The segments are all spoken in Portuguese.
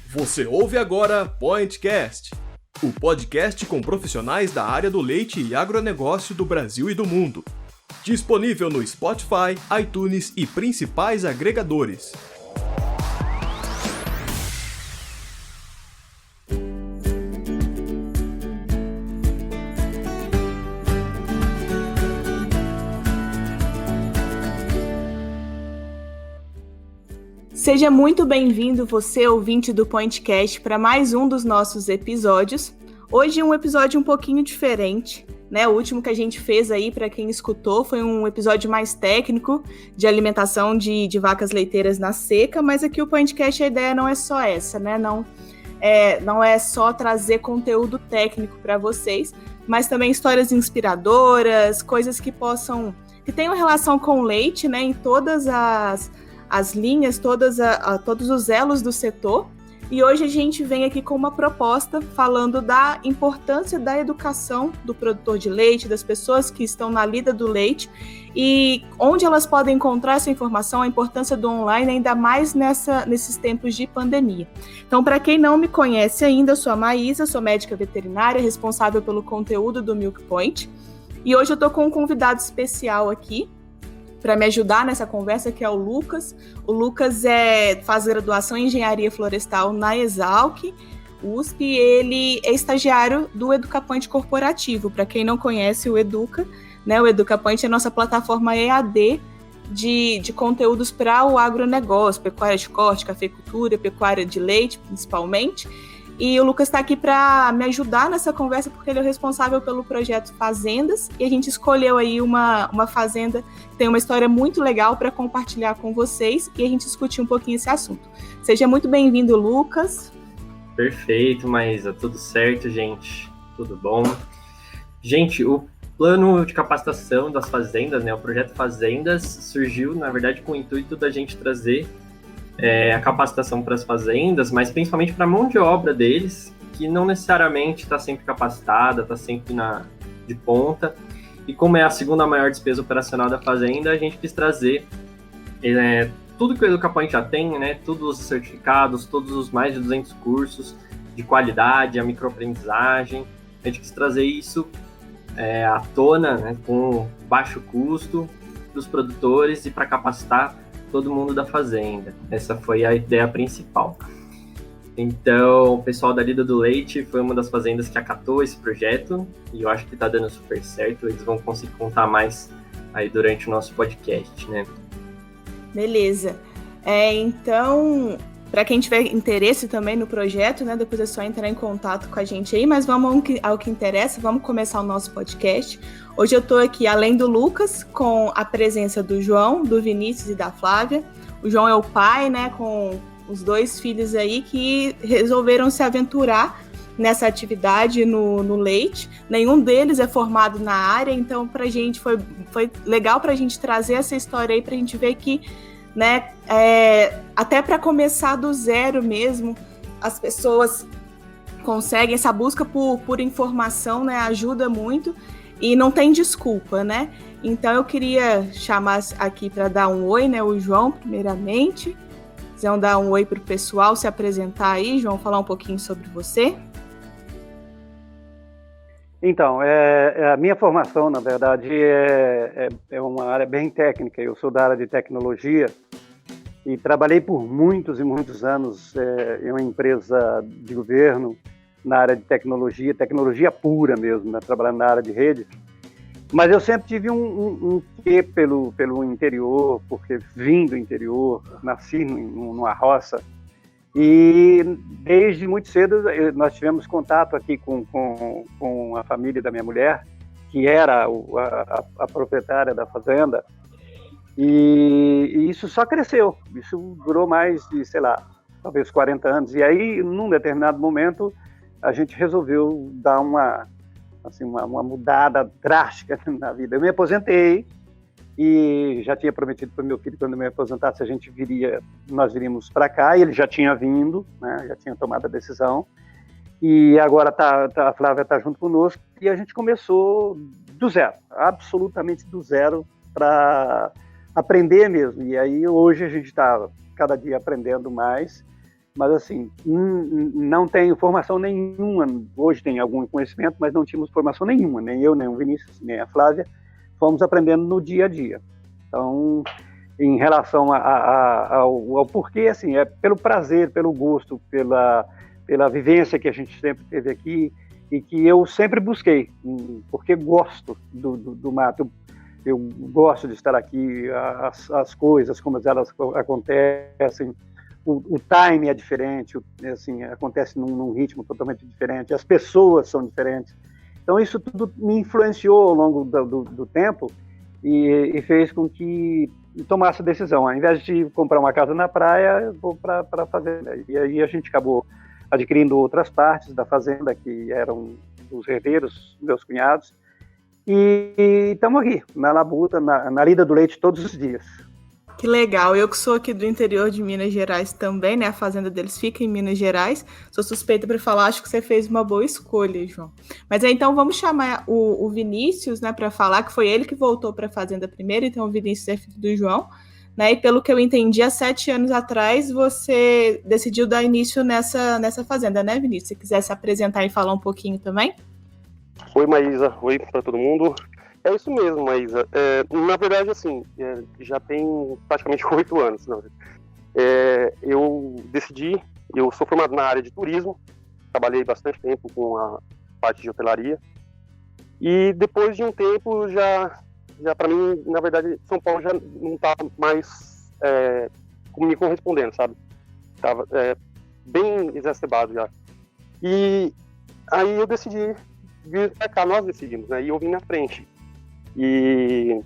Você ouve agora PointCast, o podcast com profissionais da área do leite e agronegócio do Brasil e do mundo. Disponível no Spotify, iTunes e principais agregadores. Seja muito bem-vindo, você ouvinte do PointCast, para mais um dos nossos episódios. Hoje um episódio um pouquinho diferente, né? O último que a gente fez aí, para quem escutou, foi um episódio mais técnico de alimentação de vacas leiteiras na seca, mas aqui o PointCast, a ideia não é só essa, né? Não é só trazer conteúdo técnico para vocês, mas também histórias inspiradoras, coisas que tenham relação com o leite, né? Em todas as linhas, todos os elos do setor. E hoje a gente vem aqui com uma proposta falando da importância da educação do produtor de leite, das pessoas que estão na lida do leite e onde elas podem encontrar essa informação, a importância do online, ainda mais nesses tempos de pandemia. Então, para quem não me conhece ainda, eu sou a Maísa, sou médica veterinária, responsável pelo conteúdo do Milk Point. E hoje eu estou com um convidado especial aqui, para me ajudar nessa conversa, que é o Lucas. O Lucas faz graduação em Engenharia Florestal na Exalc, USP, e ele é estagiário do EducaPoint Corporativo. Para quem não conhece o Educa, né, o EducaPoint é a nossa plataforma EAD de conteúdos para o agronegócio, pecuária de corte, cafeicultura, pecuária de leite, principalmente. E o Lucas está aqui para me ajudar nessa conversa, porque ele é o responsável pelo projeto Fazendas, e a gente escolheu aí uma fazenda que tem uma história muito legal para compartilhar com vocês, e a gente discutir um pouquinho esse assunto. Seja muito bem-vindo, Lucas. Perfeito, Maísa, tudo certo, gente? Tudo bom? Gente, o plano de capacitação das fazendas, né, o projeto Fazendas, surgiu, na verdade, com o intuito da gente trazer a capacitação para as fazendas, mas principalmente para a mão de obra deles, que não necessariamente está sempre capacitada, está sempre de ponta. E como é a segunda maior despesa operacional da fazenda, a gente quis trazer tudo que o EducaPoint já tem, né, todos os certificados, todos os mais de 200 cursos de qualidade, a microaprendizagem. A gente quis trazer isso à tona, né, com baixo custo dos produtores e para capacitar todo mundo da fazenda. Essa foi a ideia principal. Então, o pessoal da Lida do Leite foi uma das fazendas que acatou esse projeto e eu acho que está dando super certo. Eles vão conseguir contar mais aí durante o nosso podcast, né? Beleza. Então, para quem tiver interesse também no projeto, né, depois é só entrar em contato com a gente aí, mas vamos ao que interessa, vamos começar o nosso podcast. Hoje eu estou aqui, além do Lucas, com a presença do João, do Vinícius e da Flávia. O João é o pai, né, com os dois filhos aí que resolveram se aventurar nessa atividade no leite. Nenhum deles é formado na área, então pra gente foi legal para a gente trazer essa história aí, para a gente ver que, né, até para começar do zero mesmo, as pessoas conseguem, essa busca por informação, né, ajuda muito e não tem desculpa, né? Então eu queria chamar aqui para dar um oi, né, o João, primeiramente. Quiser dar um oi para o pessoal, se apresentar aí, João, falar um pouquinho sobre você. Então, a minha formação, na verdade, é uma área bem técnica. Eu sou da área de tecnologia e trabalhei por muitos e muitos anos em uma empresa de governo na área de tecnologia pura mesmo, né? Trabalhando na área de rede. Mas eu sempre tive um quê pelo interior, porque vim do interior, nasci numa roça. E desde muito cedo nós tivemos contato aqui com a família da minha mulher, que era a proprietária da fazenda, e isso só cresceu. Isso durou mais de, sei lá, talvez 40 anos. E aí, num determinado momento, a gente resolveu dar uma mudada drástica na vida. Eu me aposentei e já tinha prometido para o meu filho, quando eu me aposentasse, nós viríamos para cá, e ele já tinha vindo, né, já tinha tomado a decisão, e agora a Flávia está junto conosco, e a gente começou do zero, absolutamente do zero, para aprender mesmo. E aí hoje a gente está cada dia aprendendo mais, mas assim, não tenho formação nenhuma. Hoje tem algum conhecimento, mas não tínhamos formação nenhuma, nem eu, nem o Vinícius, nem a Flávia. Fomos aprendendo no dia a dia. Então, em relação ao porquê, assim, é pelo prazer, pelo gosto, pela vivência que a gente sempre teve aqui e que eu sempre busquei, porque gosto do mato. Eu gosto de estar aqui, as coisas, como elas acontecem, o time é diferente, assim, acontece num ritmo totalmente diferente, as pessoas são diferentes. Então, isso tudo me influenciou ao longo do tempo e fez com que tomasse a decisão. Ao invés de comprar uma casa na praia, eu vou para a fazenda. E aí a gente acabou adquirindo outras partes da fazenda, que eram os herdeiros, meus cunhados, e estamos aqui, na labuta, na lida do leite todos os dias. Que legal, eu que sou aqui do interior de Minas Gerais também, né, a fazenda deles fica em Minas Gerais, sou suspeita para falar, acho que você fez uma boa escolha, João. Mas aí, então vamos chamar o Vinícius, né, para falar, que foi ele que voltou para a fazenda primeiro, então o Vinícius é filho do João, né, e pelo que eu entendi, há 7 anos atrás você decidiu dar início nessa fazenda, né, Vinícius? Se quiser se apresentar e falar um pouquinho também. Oi, Maísa, oi para todo mundo. É isso mesmo, Maísa. Na verdade, assim, já tem praticamente 8 anos. Não. Eu decidi, eu sou formado na área de turismo, trabalhei bastante tempo com a parte de hotelaria, e depois de um tempo, já para mim, na verdade, São Paulo já não estava mais me correspondendo, sabe? Estava bem exacerbado já. E aí eu decidi vir para cá, nós decidimos, né? E eu vim na frente. E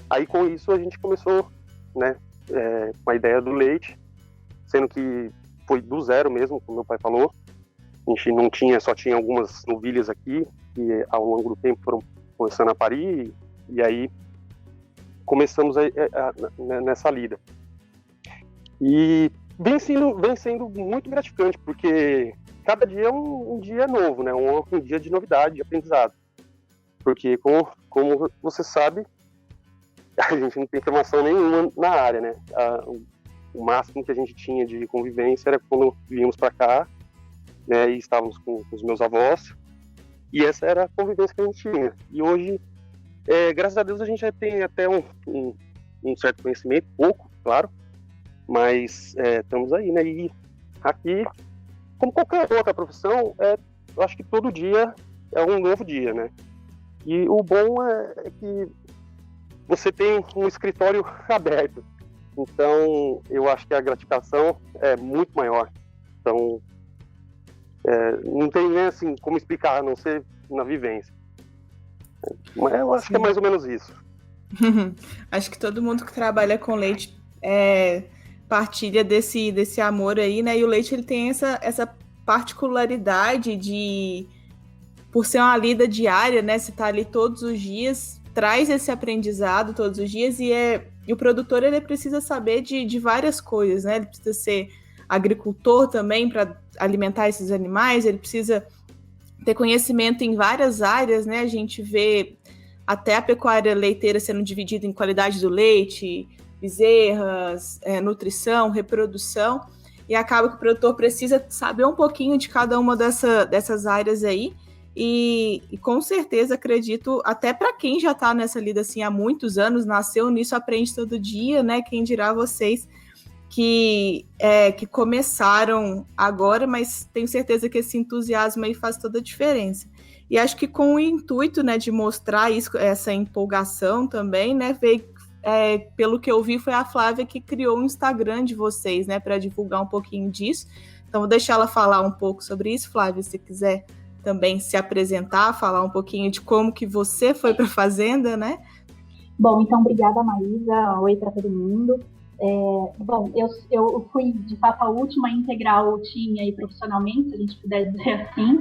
aí com isso a gente começou, né, com a ideia do leite, sendo que foi do zero mesmo, como meu pai falou. A gente não tinha, só tinha algumas novilhas aqui, que ao longo do tempo foram começando a parir, e aí começamos nessa lida. E vem sendo muito gratificante, porque cada dia é um dia novo, né, um dia de novidade, de aprendizado. Porque, como você sabe, a gente não tem formação nenhuma na área, né? O máximo que a gente tinha de convivência era quando viemos para cá, né? E estávamos com os meus avós, e essa era a convivência que a gente tinha. E hoje, graças a Deus, a gente já tem até um certo conhecimento, pouco, claro, mas estamos aí, né? E aqui, como qualquer outra profissão, eu acho que todo dia é um novo dia, né? E o bom é que você tem um escritório aberto. Então, eu acho que a gratificação é muito maior. Então, não tem nem assim como explicar, a não ser na vivência. Mas eu acho que é mais ou menos isso. Acho que todo mundo que trabalha com leite partilha desse amor aí, né? E o leite, ele tem essa particularidade de... Por ser uma lida diária, né? Você tá ali todos os dias, traz esse aprendizado todos os dias e o produtor, ele precisa saber de várias coisas, né? Ele precisa ser agricultor também para alimentar esses animais, ele precisa ter conhecimento em várias áreas, né? A gente vê até a pecuária leiteira sendo dividida em qualidade do leite, bezerras, nutrição, reprodução, e acaba que o produtor precisa saber um pouquinho de cada uma dessas áreas aí. E com certeza acredito, até para quem já está nessa lida assim há muitos anos, nasceu nisso, aprende todo dia, né? Quem dirá vocês que começaram agora, mas tenho certeza que esse entusiasmo aí faz toda a diferença. E acho que com o intuito, né, de mostrar isso, essa empolgação também, né, veio, pelo que eu vi, foi a Flávia que criou o Instagram de vocês, né, para divulgar um pouquinho disso. Então vou deixar ela falar um pouco sobre isso, Flávia, se quiser também se apresentar, falar um pouquinho de como que você foi para a fazenda, né? Bom, então, obrigada, Maísa. Oi para todo mundo. Bom, eu fui, de fato, a última a integrar o time aí profissionalmente, se a gente puder dizer assim.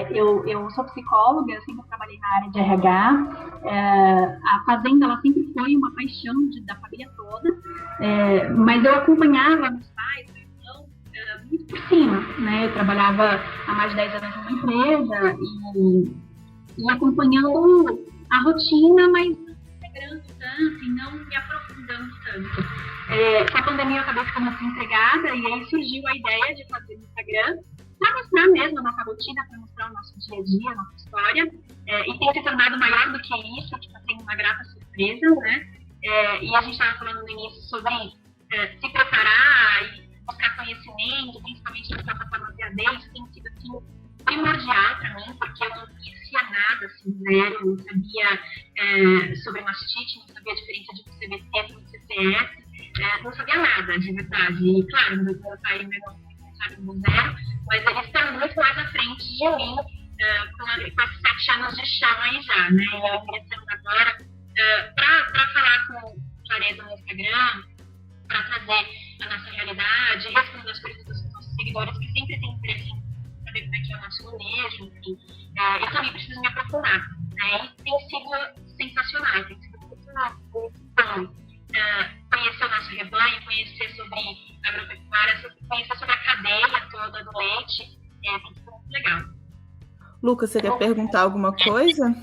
Eu sou psicóloga, eu sempre trabalhei na área de RH. A fazenda, ela sempre foi uma paixão da família toda, mas eu acompanhava meus pais, muito por cima, né? Eu trabalhava há mais de 10 anos numa empresa e acompanhando a rotina, mas não integrando distância e não me aprofundando tanto. Com a pandemia eu acabei ficando desempregada e aí surgiu a ideia de fazer no Instagram para mostrar mesmo a nossa rotina, para mostrar o nosso dia a dia, a nossa história, e tem se tornado maior do que isso, que está sendo uma grata surpresa, né? E a gente estava falando no início sobre se preparar e buscar conhecimento, principalmente nas plataformas EAD, isso tem sido assim, primordial para mim, porque eu não conhecia nada, assim, zero, não sabia sobre mastite, não sabia a diferença de um CBC para um CCS, não sabia nada, de verdade. E, claro, meu pai e meu irmão começaram do zero, mas eles estão muito mais à frente de mim, com esses 7 anos de chão aí já, né? E eu ingressando agora para falar com clareza no Instagram, para trazer a nossa realidade, responder as perguntas dos nossos seguidores que sempre têm interesse em saber como é que é o nosso manejo, enfim. Eu também preciso me aprofundar, né? E tem sido sensacional, tem sido muito bom conhecer o nosso rebanho, conhecer sobre agropecuária, conhecer sobre a cadeia toda do leite, tem sido muito legal. Lucas, você quer perguntar alguma coisa?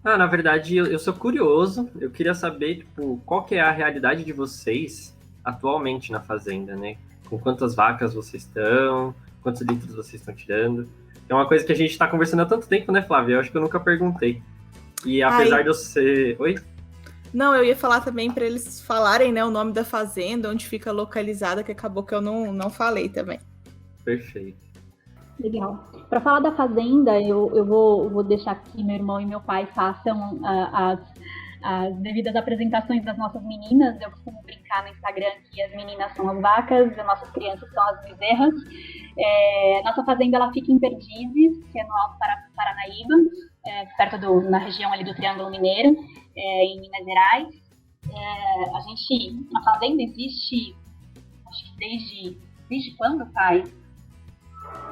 Na verdade, eu sou curioso, eu queria saber, tipo, qual que é a realidade de vocês atualmente na fazenda, né? Com quantas vacas vocês estão, quantos litros vocês estão tirando. É uma coisa que a gente está conversando há tanto tempo, né, Flávia? Eu acho que eu nunca perguntei. E apesar de eu ser... Oi? Não, eu ia falar também para eles falarem, né, o nome da fazenda, onde fica localizada, que acabou que eu não falei também. Perfeito. Legal. Para falar da fazenda, eu vou deixar que meu irmão e meu pai façam as devidas apresentações das nossas meninas. Eu costumo brincar no Instagram que as meninas são as vacas, as nossas crianças são as bezerras. Nossa fazenda ela fica em Perdizes, que é no Alto Paranaíba, perto na região ali do Triângulo Mineiro, em Minas Gerais. A fazenda existe, acho que desde quando, pai?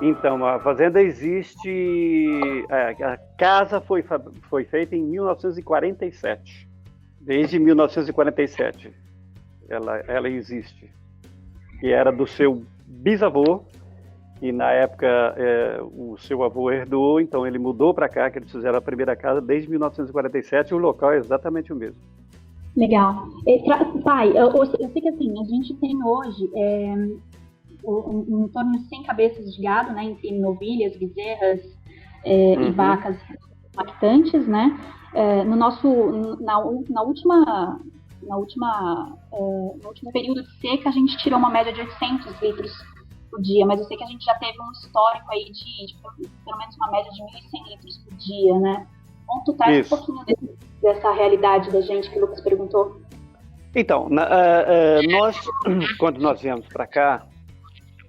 Então, a fazenda existe... a casa foi feita em 1947. Desde 1947 ela existe. E era do seu bisavô, e na época o seu avô herdou, então ele mudou para cá, que eles fizeram a primeira casa desde 1947, e o local é exatamente o mesmo. Legal. Pai, eu sei que assim, a gente tem hoje... em torno de 100 cabeças de gado, né, entre novilhas, bezerras e vacas lactantes, né? No último período de seca, a gente tirou uma média de 800 litros por dia, mas eu sei que a gente já teve um histórico aí de pelo menos uma média de 1.100 litros por dia, né? Então, tu traz um pouquinho dessa realidade da gente que o Lucas perguntou. Então, quando nós viemos para cá,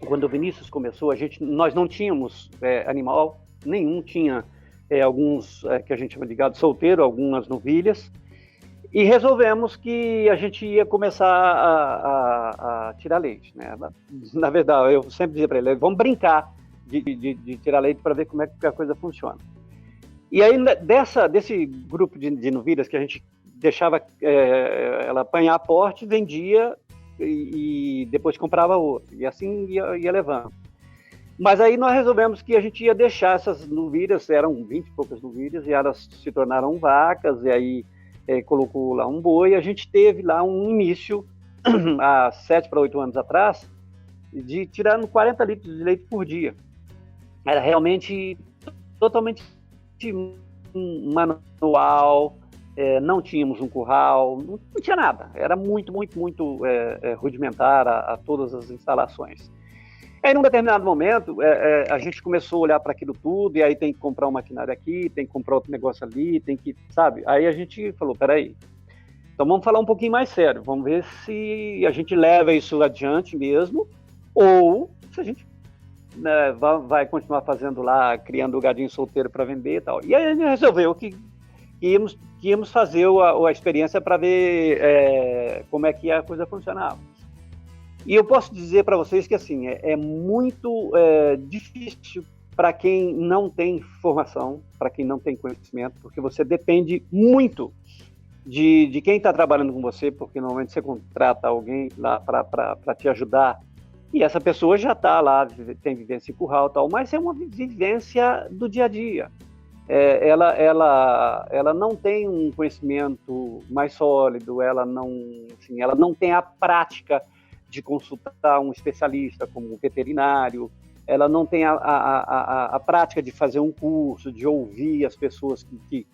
quando o Vinícius começou, nós não tínhamos animal nenhum, tinha alguns que a gente chama de gado solteiro, algumas novilhas, e resolvemos que a gente ia começar a tirar leite, né? Na verdade, eu sempre dizia para ele, vamos brincar de tirar leite para ver como é que a coisa funciona. E aí, desse grupo de novilhas que a gente deixava ela apanhar aporte, vendia, e depois comprava outro, e assim ia levando. Mas aí nós resolvemos que a gente ia deixar essas novilhas, eram 20 e poucas novilhas, e elas se tornaram vacas, e aí colocou lá um boi, e a gente teve lá um início, há 7 para 8 anos atrás, de tirando 40 litros de leite por dia. Era realmente totalmente manual, não tínhamos um curral, não tinha nada, era muito rudimentar a todas as instalações. Aí, num determinado momento, a gente começou a olhar para aquilo tudo, e aí tem que comprar um maquinário aqui, tem que comprar outro negócio ali, tem que, sabe? Aí a gente falou, peraí, então vamos falar um pouquinho mais sério, vamos ver se a gente leva isso adiante mesmo, ou se a gente vai continuar fazendo lá, criando o gadinho solteiro para vender e tal. E aí a gente resolveu que íamos fazer a experiência para ver como é que a coisa funcionava. E eu posso dizer para vocês que assim, é muito difícil para quem não tem formação, para quem não tem conhecimento, porque você depende muito de quem está trabalhando com você, porque normalmente você contrata alguém lá para te ajudar, e essa pessoa já está lá, tem vivência em curral e tal, mas é uma vivência do dia a dia. ela não tem um conhecimento mais sólido, ela não tem a prática de consultar um especialista como um veterinário, ela não tem a prática de fazer um curso, de ouvir as pessoas que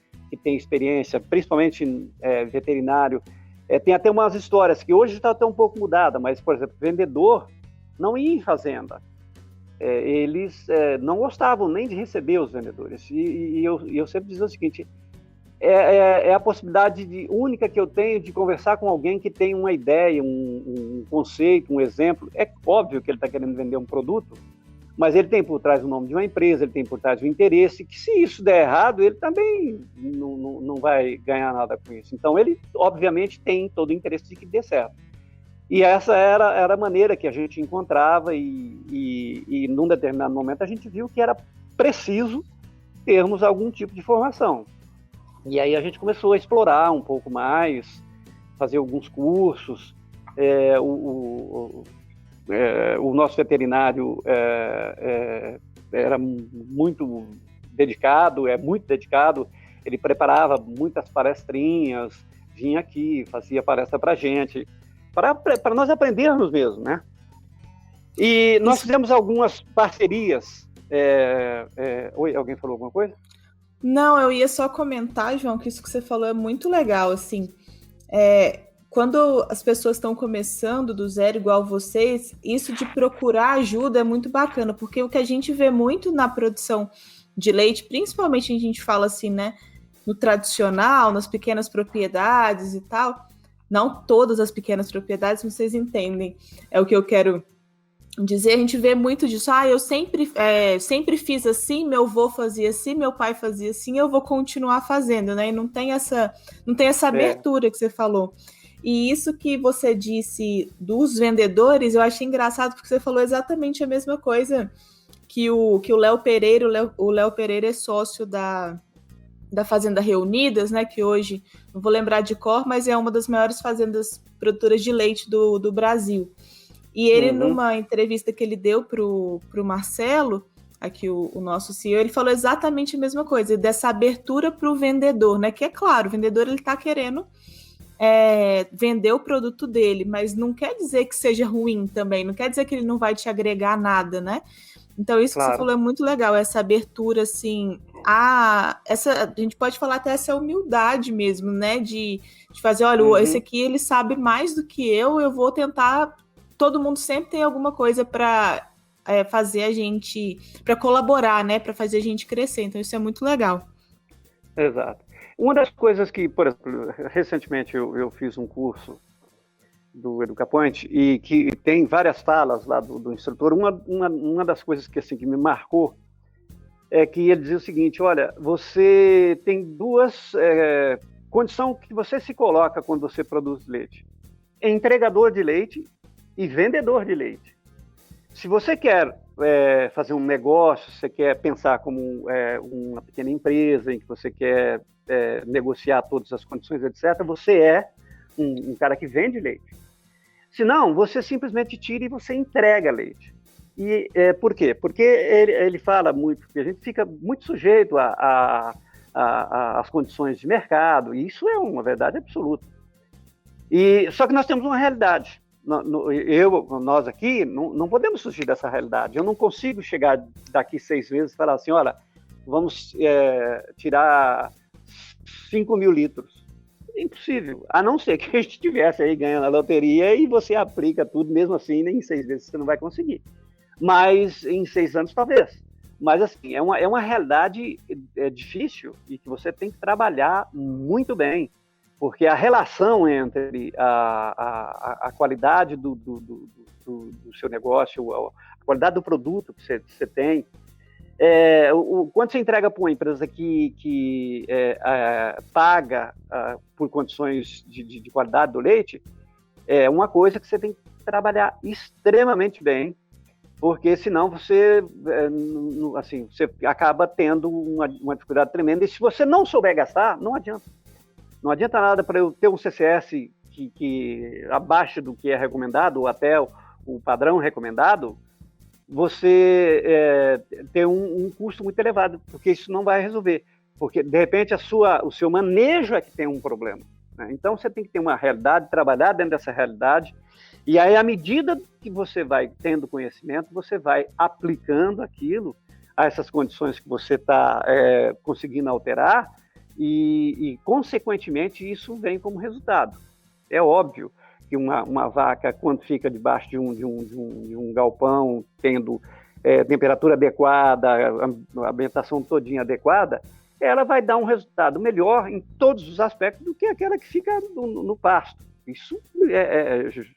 têm experiência, principalmente veterinário. Tem até umas histórias que hoje está até um pouco mudada, mas, por exemplo, vendedor não ia em fazenda. Eles não gostavam nem de receber os vendedores. E eu sempre dizia o seguinte, é a possibilidade única que eu tenho de conversar com alguém que tem uma ideia, um conceito, um exemplo. É óbvio que ele está querendo vender um produto, mas ele tem por trás o nome de uma empresa, ele tem por trás o interesse, que se isso der errado, ele também não vai ganhar nada com isso. Então, ele, obviamente, tem todo o interesse de que dê certo. E essa era a maneira que a gente encontrava e num determinado momento, a gente viu que era preciso termos algum tipo de formação. E aí a gente começou a explorar um pouco mais, fazer alguns cursos. O nosso veterinário era muito dedicado, muito dedicado. Ele preparava muitas palestrinhas, vinha aqui, fazia palestra para a gente, para nós aprendermos mesmo, né? E nós fizemos algumas parcerias. Oi, alguém falou alguma coisa? Não, eu ia só comentar, João, que isso que você falou é muito legal, assim. Quando as pessoas estão começando do zero, igual vocês, isso de procurar ajuda é muito bacana, porque o que a gente vê muito na produção de leite, principalmente a gente fala assim, né, no tradicional, nas pequenas propriedades e tal, não todas as pequenas propriedades, vocês entendem, é o que eu quero dizer, a gente vê muito disso, eu sempre fiz assim, meu avô fazia assim, meu pai fazia assim, eu vou continuar fazendo, né, e não tem essa abertura que você falou. E isso que você disse dos vendedores, eu achei engraçado, porque você falou exatamente a mesma coisa que o Léo Pereira. O Léo Pereira é sócio da Fazenda Reunidas, né? Que hoje, não vou lembrar de cor, mas é uma das maiores fazendas produtoras de leite do Brasil. E ele, numa entrevista que ele deu para o Marcelo, aqui o nosso CEO, ele falou exatamente a mesma coisa, dessa abertura para o vendedor, né? Que é claro, o vendedor ele está querendo vender o produto dele, mas não quer dizer que seja ruim também, não quer dizer que ele não vai te agregar nada, né? Então isso claro. Que você falou é muito legal, essa abertura, assim, a gente pode falar até essa humildade mesmo, né? De fazer, olha, esse aqui ele sabe mais do que eu vou tentar, todo mundo sempre tem alguma coisa para fazer a gente, para colaborar, né? Para fazer a gente crescer, então isso é muito legal. Exato. Uma das coisas que, por exemplo, recentemente eu fiz um curso do EducaPoint e que tem várias falas lá do instrutor. Uma das coisas que, assim, que me marcou é que ele dizia o seguinte, olha, você tem duas condições que você se coloca quando você produz leite. Entregador de leite e vendedor de leite. Se você quer fazer um negócio, você quer pensar como uma pequena empresa em que você quer negociar todas as condições, etc., você é um cara que vende leite. Se não, você simplesmente tira e você entrega leite. E por quê? Porque ele fala muito, que a gente fica muito sujeito às condições de mercado, e isso é uma verdade absoluta. Só que nós temos uma realidade. Nós aqui não podemos fugir dessa realidade. Eu não consigo chegar daqui 6 meses e falar assim, olha, vamos tirar 5.000 litros. É impossível, a não ser que a gente estivesse aí ganhando a loteria e você aplica tudo, mesmo assim, nem em 6 meses você não vai conseguir. Mas em 6 anos, talvez. Mas, assim, é uma realidade difícil e que você tem que trabalhar muito bem, porque a relação entre a qualidade do seu negócio, a qualidade do produto que você tem, quando você entrega para uma empresa que paga por condições de qualidade do leite, é uma coisa que você tem que trabalhar extremamente bem, porque senão você acaba tendo uma dificuldade tremenda, e se você não souber gastar, não adianta. Não adianta nada para eu ter um CCS que abaixo do que é recomendado, ou até o padrão recomendado, você ter um custo muito elevado, porque isso não vai resolver. porque de repente o seu manejo é que tem um problema, né? Então você tem que ter uma realidade, trabalhar dentro dessa realidade, e aí à medida que você vai tendo conhecimento, você vai aplicando aquilo a essas condições que você está conseguindo alterar, e consequentemente isso vem como resultado. É óbvio que uma vaca, quando fica debaixo de um galpão, tendo temperatura adequada, a ambientação todinha adequada, ela vai dar um resultado melhor em todos os aspectos do que aquela que fica no pasto. Isso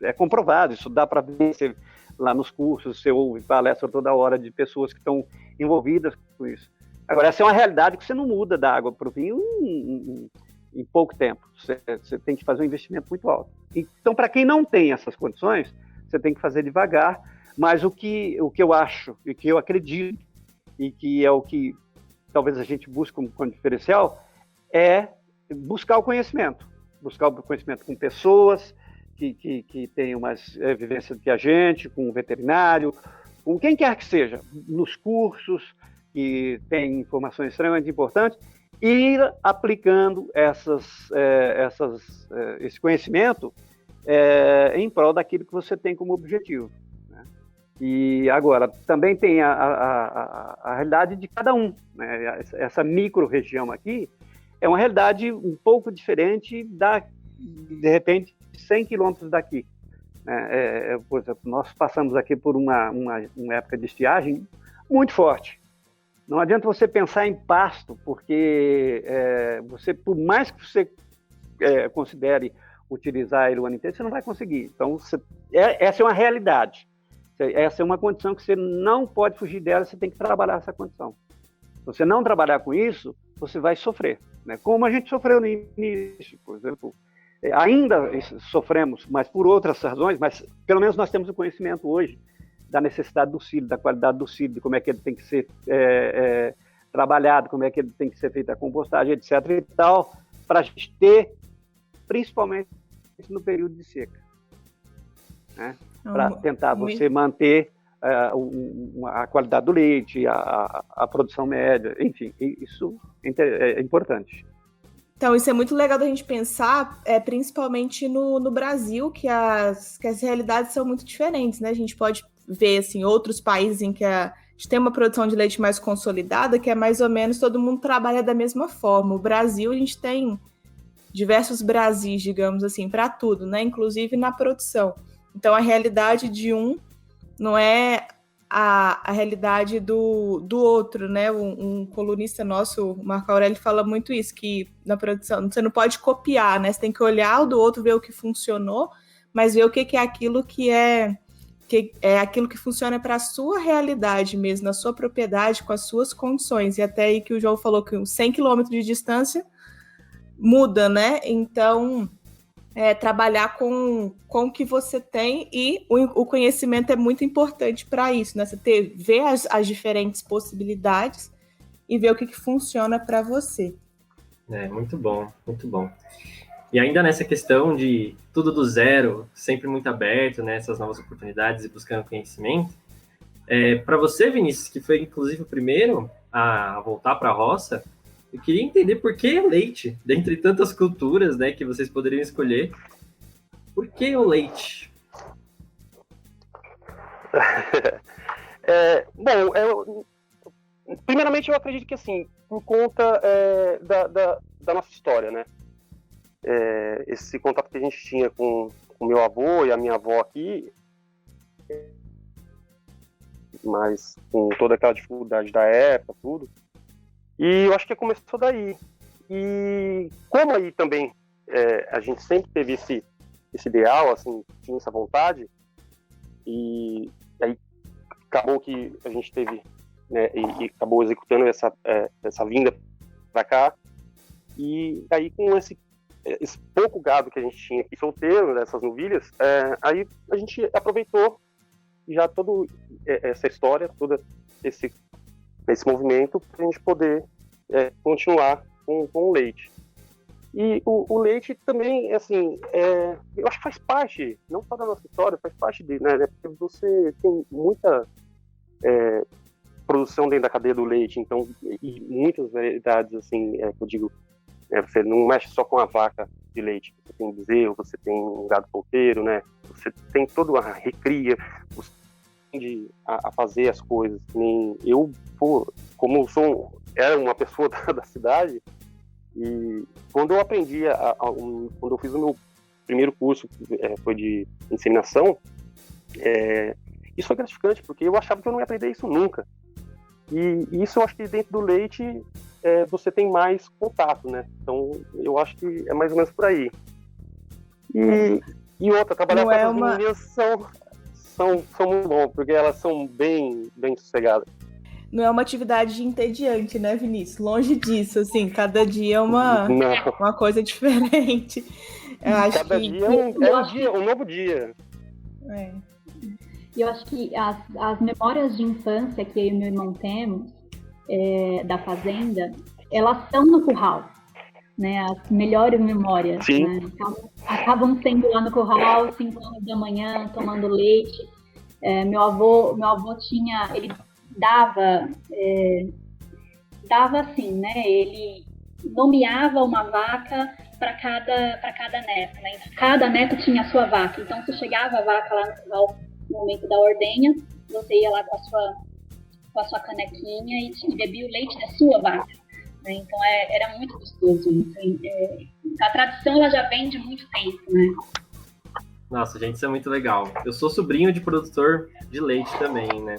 é comprovado, isso dá para ver lá nos cursos, você ouve palestra toda hora de pessoas que estão envolvidas com isso. Agora, essa é uma realidade que você não muda da água para o vinho em pouco tempo. Você tem que fazer um investimento muito alto. Então, para quem não tem essas condições, você tem que fazer devagar, mas o que eu acho, e que eu acredito, e que é o que talvez a gente busque como diferencial, é buscar o conhecimento. Buscar o conhecimento com pessoas que tenham mais vivência do que a gente, com o veterinário, com quem quer que seja, nos cursos, que tem informações extremamente importantes, ir aplicando esse conhecimento em prol daquilo que você tem como objetivo, né? E agora, também tem a realidade de cada um, né? Essa micro-região aqui é uma realidade um pouco diferente de repente, 100 quilômetros daqui, né? Por exemplo, nós passamos aqui por uma época de estiagem muito forte. Não adianta você pensar em pasto, porque por mais que você considere utilizar ele o ano inteiro, você não vai conseguir. Então, essa é uma realidade. Essa é uma condição que você não pode fugir dela, você tem que trabalhar essa condição. Se você não trabalhar com isso, você vai sofrer, né? Como a gente sofreu no início, por exemplo. Ainda sofremos, mas por outras razões, mas pelo menos nós temos o conhecimento hoje da necessidade do cílio, da qualidade do cílio, de como é que ele tem que ser trabalhado, como é que ele tem que ser feita a compostagem, etc. e tal, para a gente ter, principalmente no período de seca, né? Para tentar você manter a qualidade do leite, a produção média, enfim, isso é importante. Então, isso é muito legal da gente pensar, principalmente no Brasil, que as realidades são muito diferentes, né? A gente pode ver, assim, outros países em que a gente tem uma produção de leite mais consolidada, que é mais ou menos todo mundo trabalha da mesma forma. O Brasil, a gente tem diversos Brasis, digamos assim, para tudo, né? Inclusive na produção. Então, a realidade de um não é a realidade do outro, né? Um colunista nosso, o Marco Aurélio, fala muito isso, que na produção você não pode copiar, né? Você tem que olhar o do outro, ver o que funcionou, mas ver o que é aquilo que é aquilo que funciona para a sua realidade mesmo, na sua propriedade, com as suas condições. E até aí que o João falou que uns 100 quilômetros de distância muda, né? Então, trabalhar com o que você tem, e o conhecimento é muito importante para isso, né? Você ver as diferentes possibilidades e ver o que funciona para você. Muito bom, muito bom. E ainda nessa questão de tudo do zero, sempre muito aberto, né, essas novas oportunidades e buscando conhecimento, para você, Vinícius, que foi inclusive o primeiro a voltar para a roça, eu queria entender por que o leite, dentre tantas culturas, né, que vocês poderiam escolher, por que o leite? Primeiramente, eu acredito que, assim, por conta da nossa história, né? Esse contato que a gente tinha com o meu avô e a minha avó aqui, mas com toda aquela dificuldade da época, tudo. E eu acho que começou daí. E como aí também a gente sempre teve esse ideal, assim, tinha essa vontade, e aí acabou que a gente teve, né, e acabou executando essa vinda para cá, e aí com esse pouco gado que a gente tinha aqui solteiro, dessas novilhas, aí a gente aproveitou já toda essa história, todo esse movimento, para a gente poder continuar com o leite. E o leite também, assim, eu acho que faz parte, não só da nossa história, faz parte dele, né? Porque você tem muita produção dentro da cadeia do leite, então, e muitas variedades, assim, que eu digo, você não mexe só com a vaca de leite, você tem bezerro, você tem um gado solteiro, né? Você tem toda a recria, você tende a fazer as coisas. Nem eu, como era uma pessoa da cidade, e quando eu aprendi, quando eu fiz o meu primeiro curso, foi de inseminação, isso foi gratificante, porque eu achava que eu não ia aprender isso nunca. E isso eu acho que dentro do leite você tem mais contato, né? Então eu acho que é mais ou menos por aí. E outra, trabalhar com essas meninas são muito bom, porque elas são bem sossegadas. Não é uma atividade entediante, né, Vinícius? Longe disso, assim, cada dia é uma coisa diferente. Eu acho cada dia é um novo dia. E eu acho que as memórias de infância que eu e meu irmão temos da fazenda, elas estão no curral, né? As melhores memórias, sim, né? Acabam sendo lá no curral, 5 horas da manhã, tomando leite. Meu avô tinha, ele dava assim, né? Ele nomeava uma vaca para cada neto, né? Então, cada neto tinha a sua vaca. Então, se chegava a vaca lá no curral no momento da ordenha, você ia lá com a sua canequinha e bebia o leite da sua vaca, né? Então era muito gostoso isso. A tradição ela já vem de muito tempo, né? Nossa, gente, isso é muito legal. Eu sou sobrinho de produtor de leite também, né?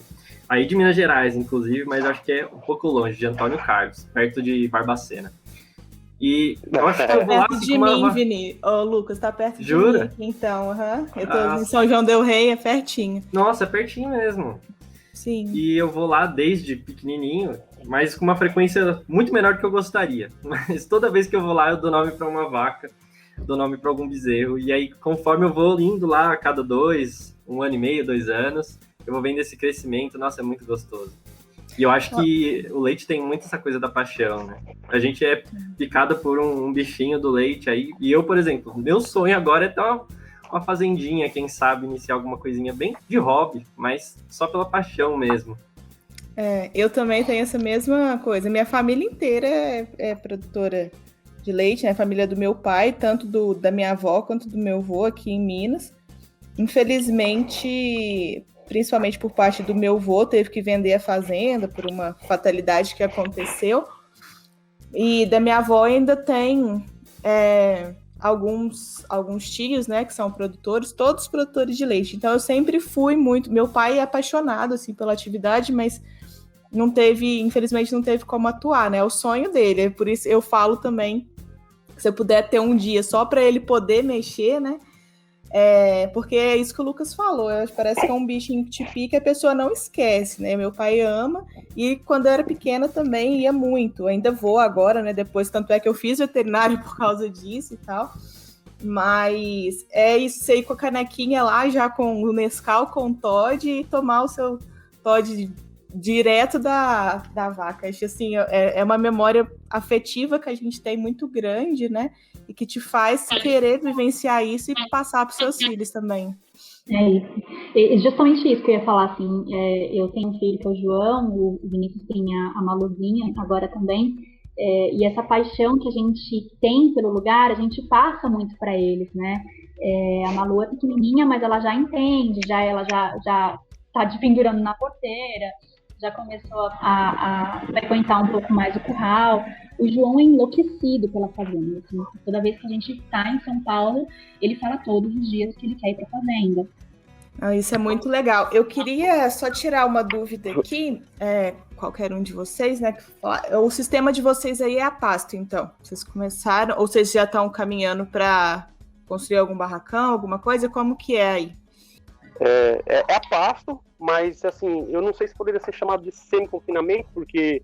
Aí de Minas Gerais, inclusive, mas acho que é um pouco longe, de Antônio Carlos, perto de Barbacena. E eu acho que eu vou lá... Perto de mim, Vini. Ô, Lucas, tá perto de mim aqui, então. Eu tô em São João del Rei, é pertinho. Nossa, é pertinho mesmo. Sim. E eu vou lá desde pequenininho, mas com uma frequência muito menor do que eu gostaria. Mas toda vez que eu vou lá, eu dou nome para uma vaca, dou nome para algum bezerro. E aí, conforme eu vou indo lá a cada 1 ano e meio, 2 anos, eu vou vendo esse crescimento. Nossa, é muito gostoso. E eu acho que o leite tem muito essa coisa da paixão, né? A gente é picada por um bichinho do leite aí. E eu, por exemplo, meu sonho agora é ter uma fazendinha, quem sabe, iniciar alguma coisinha bem de hobby, mas só pela paixão mesmo. Eu também tenho essa mesma coisa. Minha família inteira é produtora de leite, né? A família do meu pai, tanto da minha avó quanto do meu avô aqui em Minas. Infelizmente, principalmente por parte do meu avô, teve que vender a fazenda por uma fatalidade que aconteceu. E da minha avó ainda tem alguns tios, né, que são produtores, todos produtores de leite. Então eu sempre fui muito... Meu pai é apaixonado, assim, pela atividade, mas infelizmente não teve como atuar, né? É o sonho dele. Por isso eu falo também, se eu puder ter um dia só para ele poder mexer, né? Porque é isso que o Lucas falou, parece que é um bichinho que te pica e a pessoa não esquece, né? Meu pai ama, e quando eu era pequena também ia muito, ainda vou agora, né? Depois, tanto é que eu fiz veterinário por causa disso e tal, mas é isso, você ir com a canequinha lá, já com o Nescau, com o Toddy, e tomar o seu Toddy direto da vaca. Acho assim, é uma memória afetiva que a gente tem muito grande, né? E que te faz querer vivenciar isso e passar para os seus filhos também. É isso. E justamente isso que eu ia falar, assim, eu tenho um filho que é o João, o Vinícius tem a Maluzinha agora também, e essa paixão que a gente tem pelo lugar, a gente passa muito para eles, né? A Malu é pequenininha, mas ela já entende, ela já tá de pendurando na porteira, já começou a frequentar um pouco mais o curral. O João é enlouquecido pela fazenda. Assim, toda vez que a gente está em São Paulo, ele fala todos os dias que ele quer ir para a fazenda. Isso é muito legal. Eu queria só tirar uma dúvida aqui, qualquer um de vocês, né? O sistema de vocês aí é a pasto, então. Vocês começaram, ou vocês já estão caminhando para construir algum barracão, alguma coisa? Como que é aí? É a pasto, mas assim, eu não sei se poderia ser chamado de semi-confinamento, porque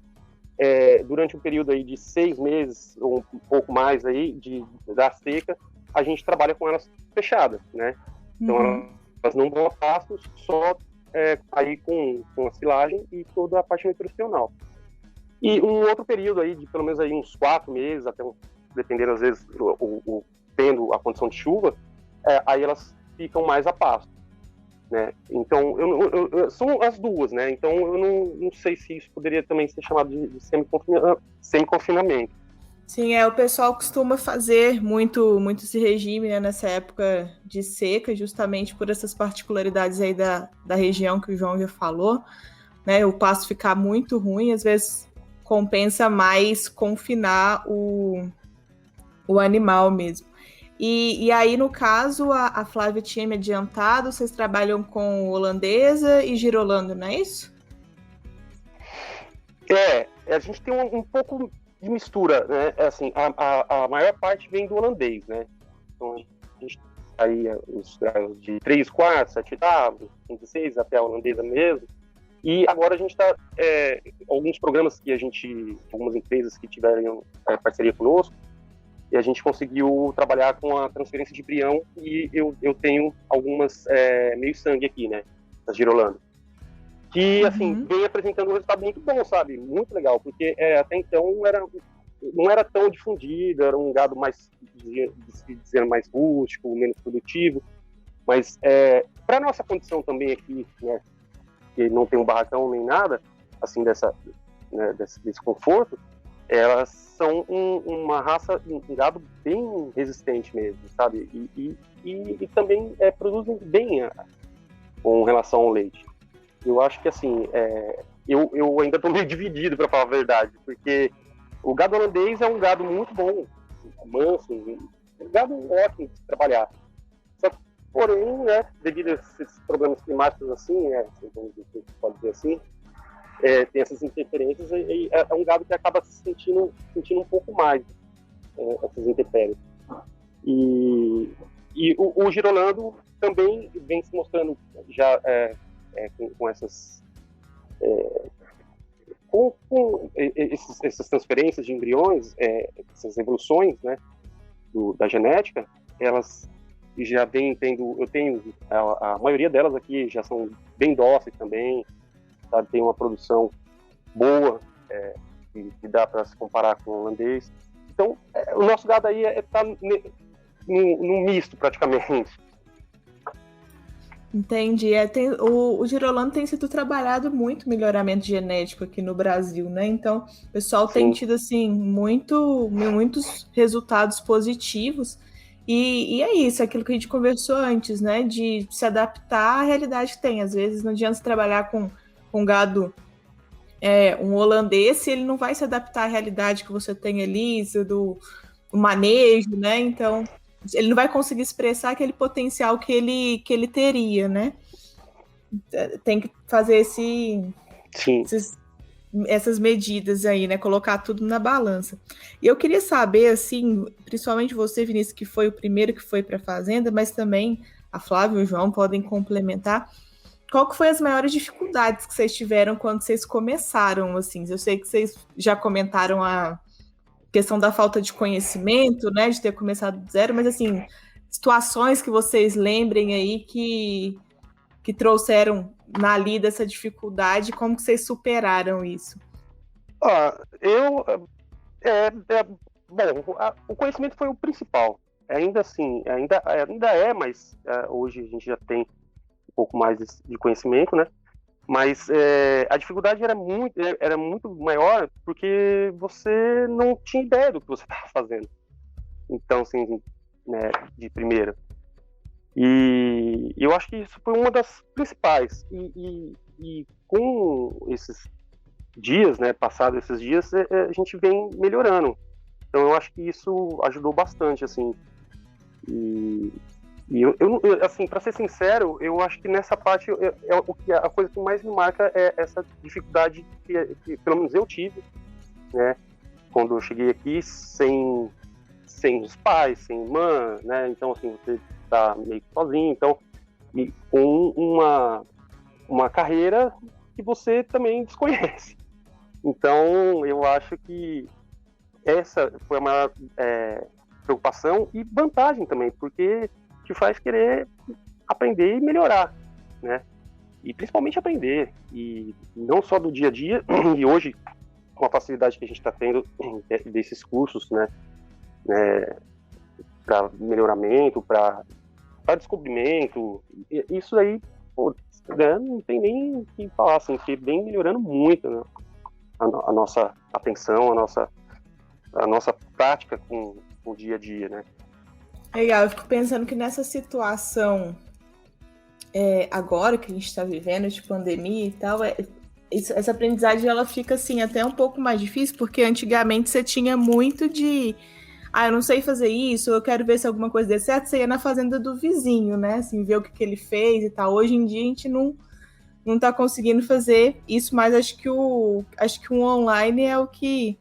durante um período aí de 6 meses, ou um pouco mais aí, da seca, a gente trabalha com elas fechadas, né? Então, elas não vão a pasto, só aí com a silagem e toda a parte nutricional. E um outro período aí, de pelo menos aí uns 4 meses, até dependendo às vezes, tendo a condição de chuva, aí elas ficam mais a pasto. né? Então, são as duas, né? Então, eu não sei se isso poderia também ser chamado de semi-confinamento. Sim, o pessoal costuma fazer muito esse regime, né, nessa época de seca, justamente por essas particularidades aí da região que o João já falou, né? O pasto ficar muito ruim, às vezes compensa mais confinar o animal mesmo. E aí, no caso, a Flávia tinha me adiantado, vocês trabalham com holandesa e girolando, não é isso? A gente tem um pouco de mistura, né? Assim, a maior parte vem do holandês, né? Então, a gente aí os graus de 3 quartos, 7 oitavos, 56, até a holandesa mesmo. E agora a gente está, alguns programas que algumas empresas que tiveram parceria conosco, e a gente conseguiu trabalhar com a transferência de embrião, e eu tenho algumas meio sangue aqui, né, da Girolando, que, assim, vem apresentando um resultado muito bom, sabe, muito legal, porque até então não era tão difundido, era um gado mais, dizendo, mais rústico, menos produtivo, mas para nossa condição também aqui, né, que não tem um barracão nem nada, assim, desse conforto, elas são uma raça, um gado bem resistente mesmo, sabe? E também produzem bem com relação ao leite. Eu acho que, assim, eu ainda estou meio dividido, para falar a verdade, porque o gado holandês é um gado muito bom, manso, um gado ótimo de se trabalhar. Só que, porém, né, devido a esses problemas climáticos assim, pode dizer assim, tem essas interferências, e é um gado que acaba se sentindo um pouco mais essas intempéries. E o girolando também vem se mostrando já com essas essas transferências de embriões, essas evoluções, né, da genética, elas já vêm tendo, eu tenho a maioria delas aqui já são bem dóceis também, sabe, tem uma produção boa, que dá para se comparar com o holandês. Então, o nosso gado aí está num misto, praticamente. Entendi. O girolando tem sido trabalhado muito melhoramento genético aqui no Brasil, né? Então, o pessoal tem tido, assim, muitos resultados positivos. E é isso, aquilo que a gente conversou antes, né? De se adaptar à realidade que tem. Às vezes não adianta trabalhar com gado um holandês se ele não vai se adaptar à realidade que você tem ali, do manejo, né? Então, ele não vai conseguir expressar aquele potencial que ele teria, né? Tem que fazer essas medidas aí, né? Colocar tudo na balança. E eu queria saber, assim, principalmente você, Vinícius, que foi o primeiro que foi para a fazenda, mas também a Flávia e o João podem complementar. Qual que foi as maiores dificuldades que vocês tiveram quando vocês começaram, assim? Eu sei que vocês já comentaram a questão da falta de conhecimento, né, de ter começado do zero, mas, assim, situações que vocês lembrem aí que trouxeram na lida essa dificuldade, como que vocês superaram isso? Bom, o conhecimento foi o principal. Ainda assim, ainda mas hoje a gente já tem um pouco mais de conhecimento, né? Mas a dificuldade era muito maior porque você não tinha ideia do que você estava fazendo. Então, assim, né, de primeira. E eu acho que isso foi uma das principais. E com esses dias, né, passados esses dias, a gente vem melhorando. Então, eu acho que isso ajudou bastante, assim. E eu assim, para ser sincero, eu acho que nessa parte a coisa que mais me marca é essa dificuldade que pelo menos eu tive, né, quando eu cheguei aqui sem os pais, sem irmã, né, então assim, você tá meio sozinho, então, e com uma carreira que você também desconhece. Então, eu acho que essa foi a maior preocupação e vantagem também, porque te faz querer aprender e melhorar, né? E principalmente aprender, e não só do dia a dia, e hoje, com a facilidade que a gente está tendo desses cursos, né, para melhoramento, para descobrimento, isso aí, pô, né, não tem nem o que falar, assim, que vem melhorando muito, né, a nossa atenção, a nossa prática com o dia a dia, né. Legal, eu fico pensando que nessa situação agora que a gente está vivendo de pandemia e tal, essa aprendizagem ela fica assim até um pouco mais difícil, porque antigamente você tinha muito de eu não sei fazer isso, eu quero ver se alguma coisa der certo, você ia na fazenda do vizinho, né, assim, ver o que ele fez e tal. Hoje em dia a gente não tá conseguindo fazer isso, mas acho que o online é o que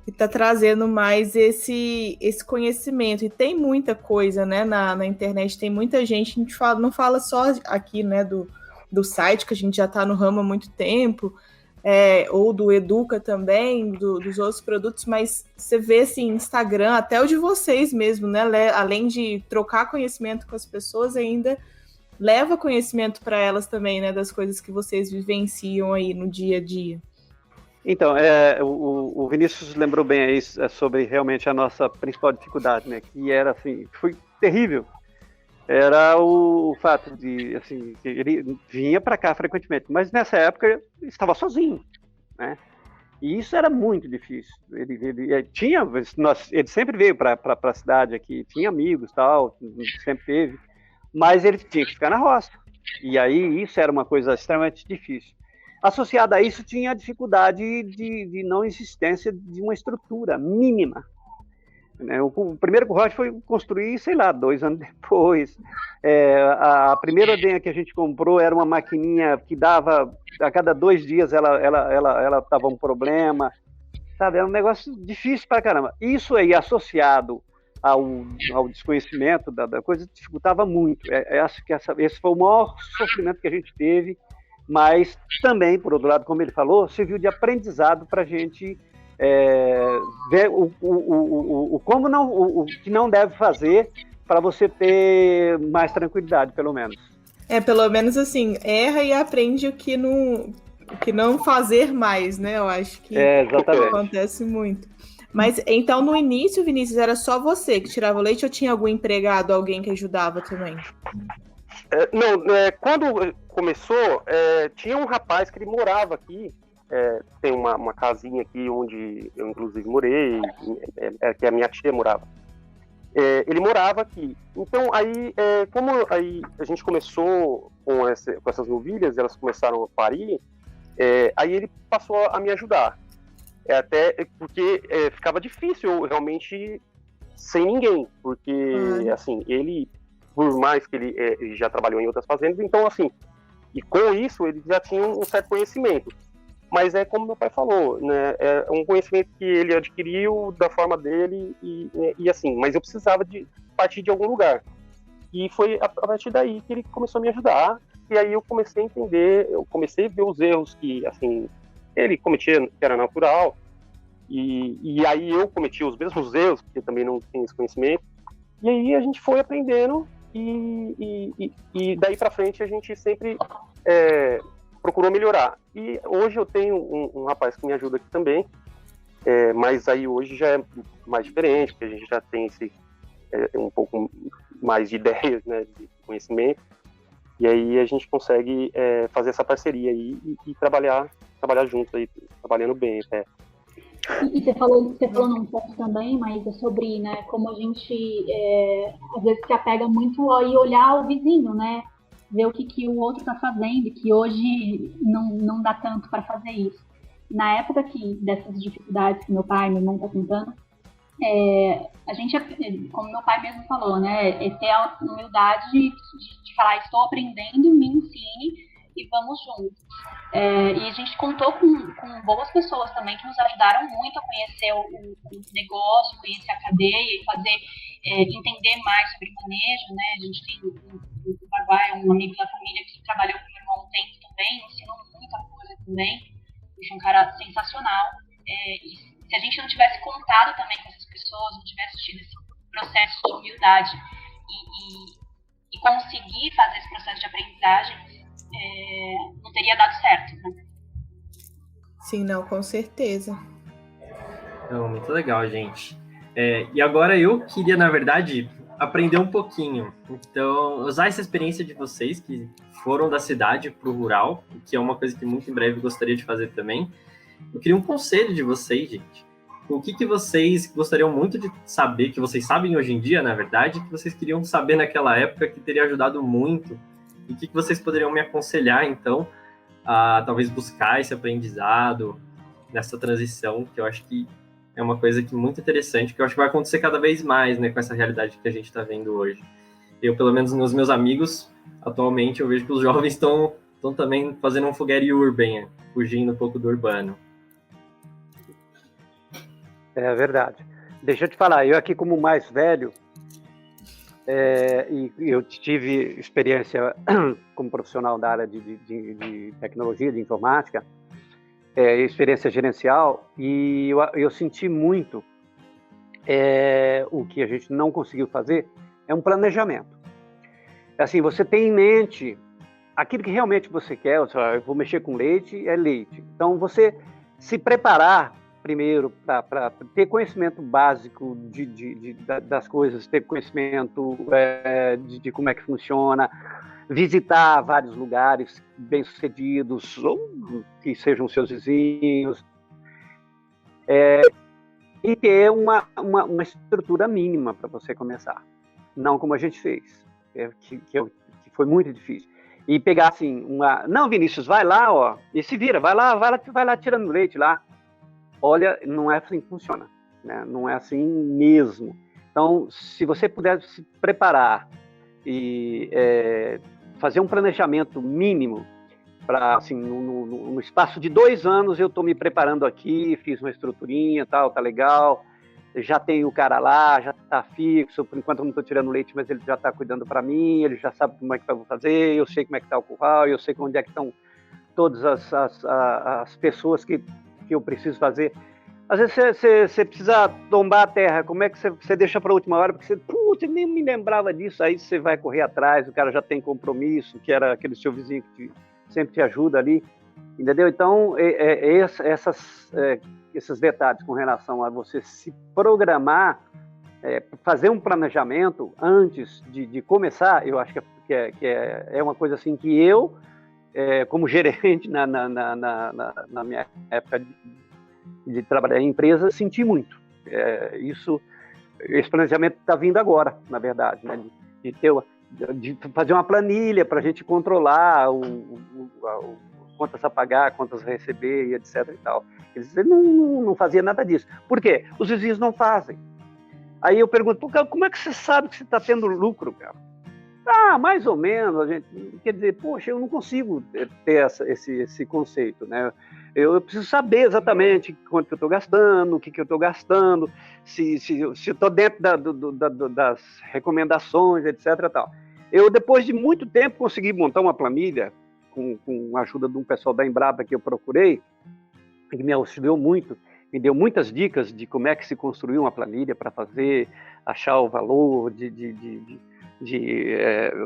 está trazendo mais esse conhecimento. E tem muita coisa, né, na internet, tem muita gente, a gente não fala só aqui, né, do site, que a gente já está no ramo há muito tempo, ou do Educa também, dos outros produtos, mas você vê, assim, Instagram, até o de vocês mesmo, né, além de trocar conhecimento com as pessoas, ainda leva conhecimento para elas também, né, das coisas que vocês vivenciam aí no dia a dia. Então, o Vinícius lembrou bem aí sobre realmente a nossa principal dificuldade, né, que era assim, foi terrível. Era o fato de, assim, que ele vinha para cá frequentemente, mas nessa época ele estava sozinho, né? E isso era muito difícil. Ele sempre veio para a cidade aqui, tinha amigos, tal, sempre teve, mas ele tinha que ficar na roça. E aí isso era uma coisa extremamente difícil. Associado a isso, tinha a dificuldade de não existência de uma estrutura mínima. O primeiro currote foi construir, sei lá, 2 anos depois. A primeira ordenha que a gente comprou era uma maquininha que dava, a cada 2 dias ela dava um problema, sabe? Era um negócio difícil pra caramba. Isso aí, associado ao desconhecimento da coisa, dificultava muito. Acho que esse foi o maior sofrimento que a gente teve, mas também, por outro lado, como ele falou, serviu de aprendizado para a gente ver como não, o que não deve fazer para você ter mais tranquilidade, pelo menos. Pelo menos assim, erra e aprende o que não fazer mais, né? Eu acho que acontece muito. Mas então no início, Vinícius, era só você que tirava o leite ou tinha algum empregado, alguém que ajudava também? Não, quando começou, tinha um rapaz que ele morava aqui. Tem uma casinha aqui onde eu inclusive morei, que a minha tia morava. Ele morava aqui. Então aí, como aí a gente começou com essas novilhas, elas começaram a parir, aí ele passou a me ajudar. Até porque ficava difícil eu realmente sem ninguém, porque assim, ele, por mais que ele já trabalhou em outras fazendas, então assim, e com isso ele já tinha um certo conhecimento. Mas é como meu pai falou, né? É um conhecimento que ele adquiriu da forma dele e assim, mas eu precisava de partir de algum lugar. E foi a partir daí que ele começou a me ajudar, e aí eu comecei a entender, eu comecei a ver os erros que, assim, ele cometia, que era natural, e aí eu cometia os mesmos erros, porque também não tinha esse conhecimento, e aí a gente foi aprendendo, e daí para frente a gente sempre procurou melhorar. E hoje eu tenho um rapaz que me ajuda aqui também, mas aí hoje já é mais diferente, porque a gente já tem um pouco mais de ideias, né, de conhecimento, e aí a gente consegue fazer essa parceria aí e trabalhar juntos aí, trabalhando bem até. E você falou num ponto também, mas é sobre, né, como a gente às vezes se apega muito a ir olhar o vizinho, né, ver o que o outro está fazendo, que hoje não dá tanto para fazer isso. Na época dessas dificuldades que meu pai e minha irmã estão contando, a gente, como meu pai mesmo falou, né, ter a humildade de falar, estou aprendendo, me ensine e vamos juntos. E a gente contou com boas pessoas também que nos ajudaram muito a conhecer o negócio, conhecer a cadeia e fazer entender mais sobre manejo, né? A gente tem o Baguá, é um amigo da família que trabalhou com o meu irmão um tempo também, ensinou muita coisa também, é um cara sensacional. E se a gente não tivesse contado também com essas pessoas, não tivesse tido esse processo de humildade e conseguir fazer esse processo de aprendizagem, não teria dado certo, né? Sim, não, com certeza. Então, muito legal, gente. E agora eu queria, na verdade, aprender um pouquinho. Então, usar essa experiência de vocês, que foram da cidade para o rural, que é uma coisa que muito em breve gostaria de fazer também. Eu queria um conselho de vocês, gente. O que vocês gostariam muito de saber, que vocês sabem hoje em dia, na verdade, que vocês queriam saber naquela época, que teria ajudado muito? E o que vocês poderiam me aconselhar, então, a talvez buscar esse aprendizado nessa transição, que eu acho que é uma coisa que muito interessante, que eu acho que vai acontecer cada vez mais, né, com essa realidade que a gente está vendo hoje. Eu, pelo menos nos meus amigos, atualmente, eu vejo que os jovens estão também fazendo um foguete urban, fugindo um pouco do urbano. É verdade. Deixa eu te falar, eu aqui como mais velho, e eu tive experiência como profissional da área de tecnologia, de informática, experiência gerencial, e eu senti muito o que a gente não conseguiu fazer, é um planejamento. Assim, você tem em mente aquilo que realmente você quer, eu vou mexer com leite, é leite. Então, você se preparar primeiro para ter conhecimento básico das coisas, ter conhecimento de como é que funciona, visitar vários lugares bem-sucedidos, ou que sejam seus vizinhos, e ter uma estrutura mínima para você começar. Não como a gente fez, que foi muito difícil. E pegar assim, não, Vinícius, vai lá, ó, e se vira, vai lá tirando leite lá. Olha, não é assim que funciona, né? Não é assim mesmo. Então, se você puder se preparar e fazer um planejamento mínimo para, assim, no espaço de 2 anos, eu estou me preparando aqui, fiz uma estruturinha, tá legal, já tem o cara lá, já está fixo, por enquanto eu não estou tirando leite, mas ele já está cuidando para mim, ele já sabe como é que eu vou fazer, eu sei como é que está o curral, eu sei onde é que estão todas as pessoas que eu preciso fazer. Às vezes você precisa tombar a terra, como é que você deixa para a última hora, porque você nem me lembrava disso, aí você vai correr atrás, o cara já tem compromisso, que era aquele seu vizinho que sempre te ajuda ali, entendeu? Então, esses detalhes com relação a você se programar, fazer um planejamento antes de começar, eu acho que é uma coisa assim que eu, como gerente na minha época de trabalhar em empresa, senti muito. Esse planejamento está vindo agora, na verdade, né? De fazer uma planilha para a gente controlar quantas a pagar, quantas a receber, e etc. E tal. Eles não faziam nada disso. Por quê? Os vizinhos não fazem. Aí eu pergunto, como é que você sabe que você está tendo lucro, cara? Mais ou menos, a gente quer dizer, poxa, eu não consigo ter esse conceito, né? Eu preciso saber exatamente quanto eu estou gastando, o que eu estou gastando, se eu estou dentro das recomendações, etc. Tal. Eu, depois de muito tempo, consegui montar uma planilha com a ajuda de um pessoal da Embrapa que eu procurei, que me auxiliou muito, me deu muitas dicas de como é que se construiu uma planilha para achar o valor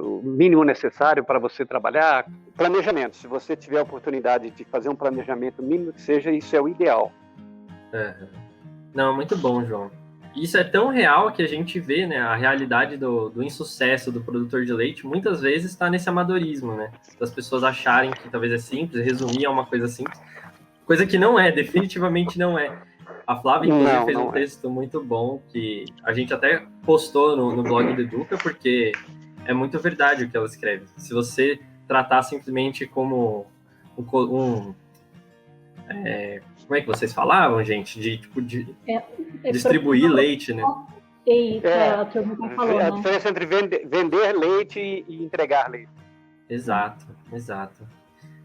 o mínimo necessário para você trabalhar. Planejamento, se você tiver a oportunidade de fazer um planejamento mínimo que seja, isso é o ideal. Não, muito bom, João. Isso é tão real que a gente vê, né, a realidade do insucesso do produtor de leite muitas vezes está nesse amadorismo, né, das pessoas acharem que talvez é simples, resumir a uma coisa simples, coisa que não é, definitivamente não é. A Flávia, inclusive, fez um texto muito bom que a gente até postou no blog do Educa, porque é muito verdade o que ela escreve. Se você tratar simplesmente como como é que vocês falavam, gente? Distribuir leite, né? A turma tá falando, a diferença entre vender leite e entregar leite. Exato.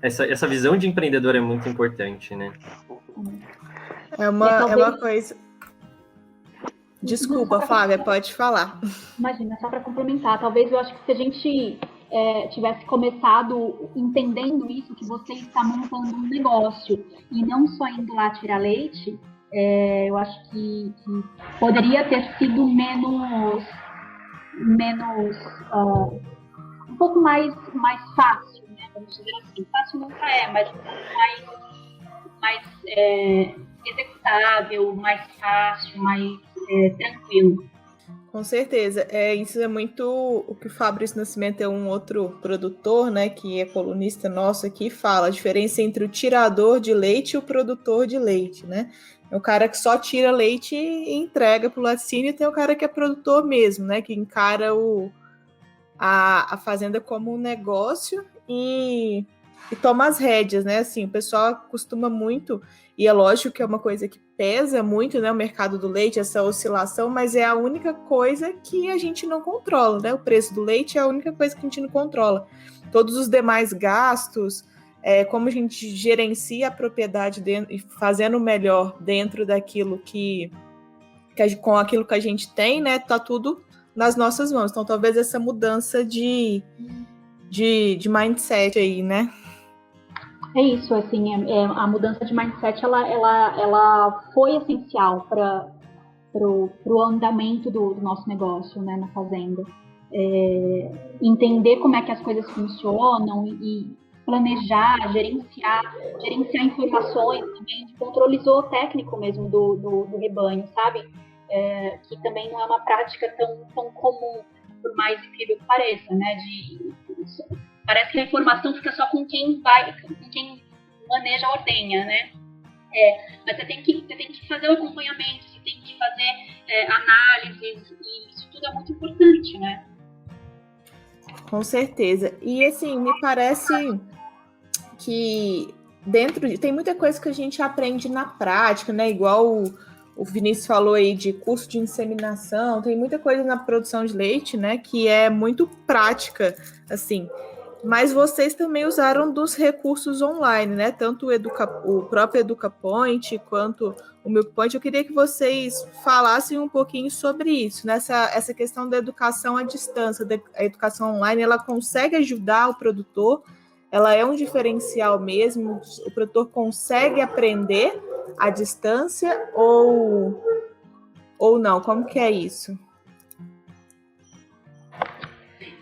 Essa visão de empreendedor é muito importante, né? É uma coisa... Desculpa, Flávia, pode falar. Imagina, só para complementar, talvez eu acho que se a gente tivesse começado entendendo isso, que você está montando um negócio e não só indo lá tirar leite, eu acho que poderia ter sido menos um pouco mais fácil, né? Vamos dizer assim. Fácil nunca mas um pouco mais executável, mais fácil, mais tranquilo. Com certeza. Isso é muito o que o Fabrício Nascimento é um outro produtor, né, que é colunista nosso aqui, fala a diferença entre o tirador de leite e o produtor de leite, né? É o cara que só tira leite e entrega para o laticínio, e tem o cara que é produtor mesmo, né, que encara a fazenda como um negócio e toma as rédeas, né? Assim, o pessoal costuma muito, e é lógico que é uma coisa que pesa muito, né? O mercado do leite, essa oscilação, mas é a única coisa que a gente não controla, né? O preço do leite é a única coisa que a gente não controla. Todos os demais gastos, como a gente gerencia a propriedade e fazendo o melhor dentro daquilo com aquilo que a gente tem, né? Tá tudo nas nossas mãos. Então, talvez essa mudança de mindset aí, né? É isso, assim, a mudança de mindset, ela foi essencial para o andamento do nosso negócio, né, na fazenda. Entender como é que as coisas funcionam e planejar, gerenciar informações também, de controle zootécnico mesmo do rebanho, sabe? Que também não é uma prática tão comum, por mais incrível que pareça, né? Parece que a informação fica só com quem maneja a ordenha, né? Mas você tem que fazer o acompanhamento, você tem que fazer análises, e isso tudo é muito importante, né? Com certeza. E assim, me parece que tem muita coisa que a gente aprende na prática, né? Igual o Vinícius falou aí de curso de inseminação, tem muita coisa na produção de leite, né? Que é muito prática, assim. Mas vocês também usaram dos recursos online, né? Tanto o próprio EducaPoint quanto o MilkPoint. Eu queria que vocês falassem um pouquinho sobre isso, né? Essa questão da educação à distância, a educação online, ela consegue ajudar o produtor? Ela é um diferencial mesmo? O produtor consegue aprender à distância ou não? Como que é isso?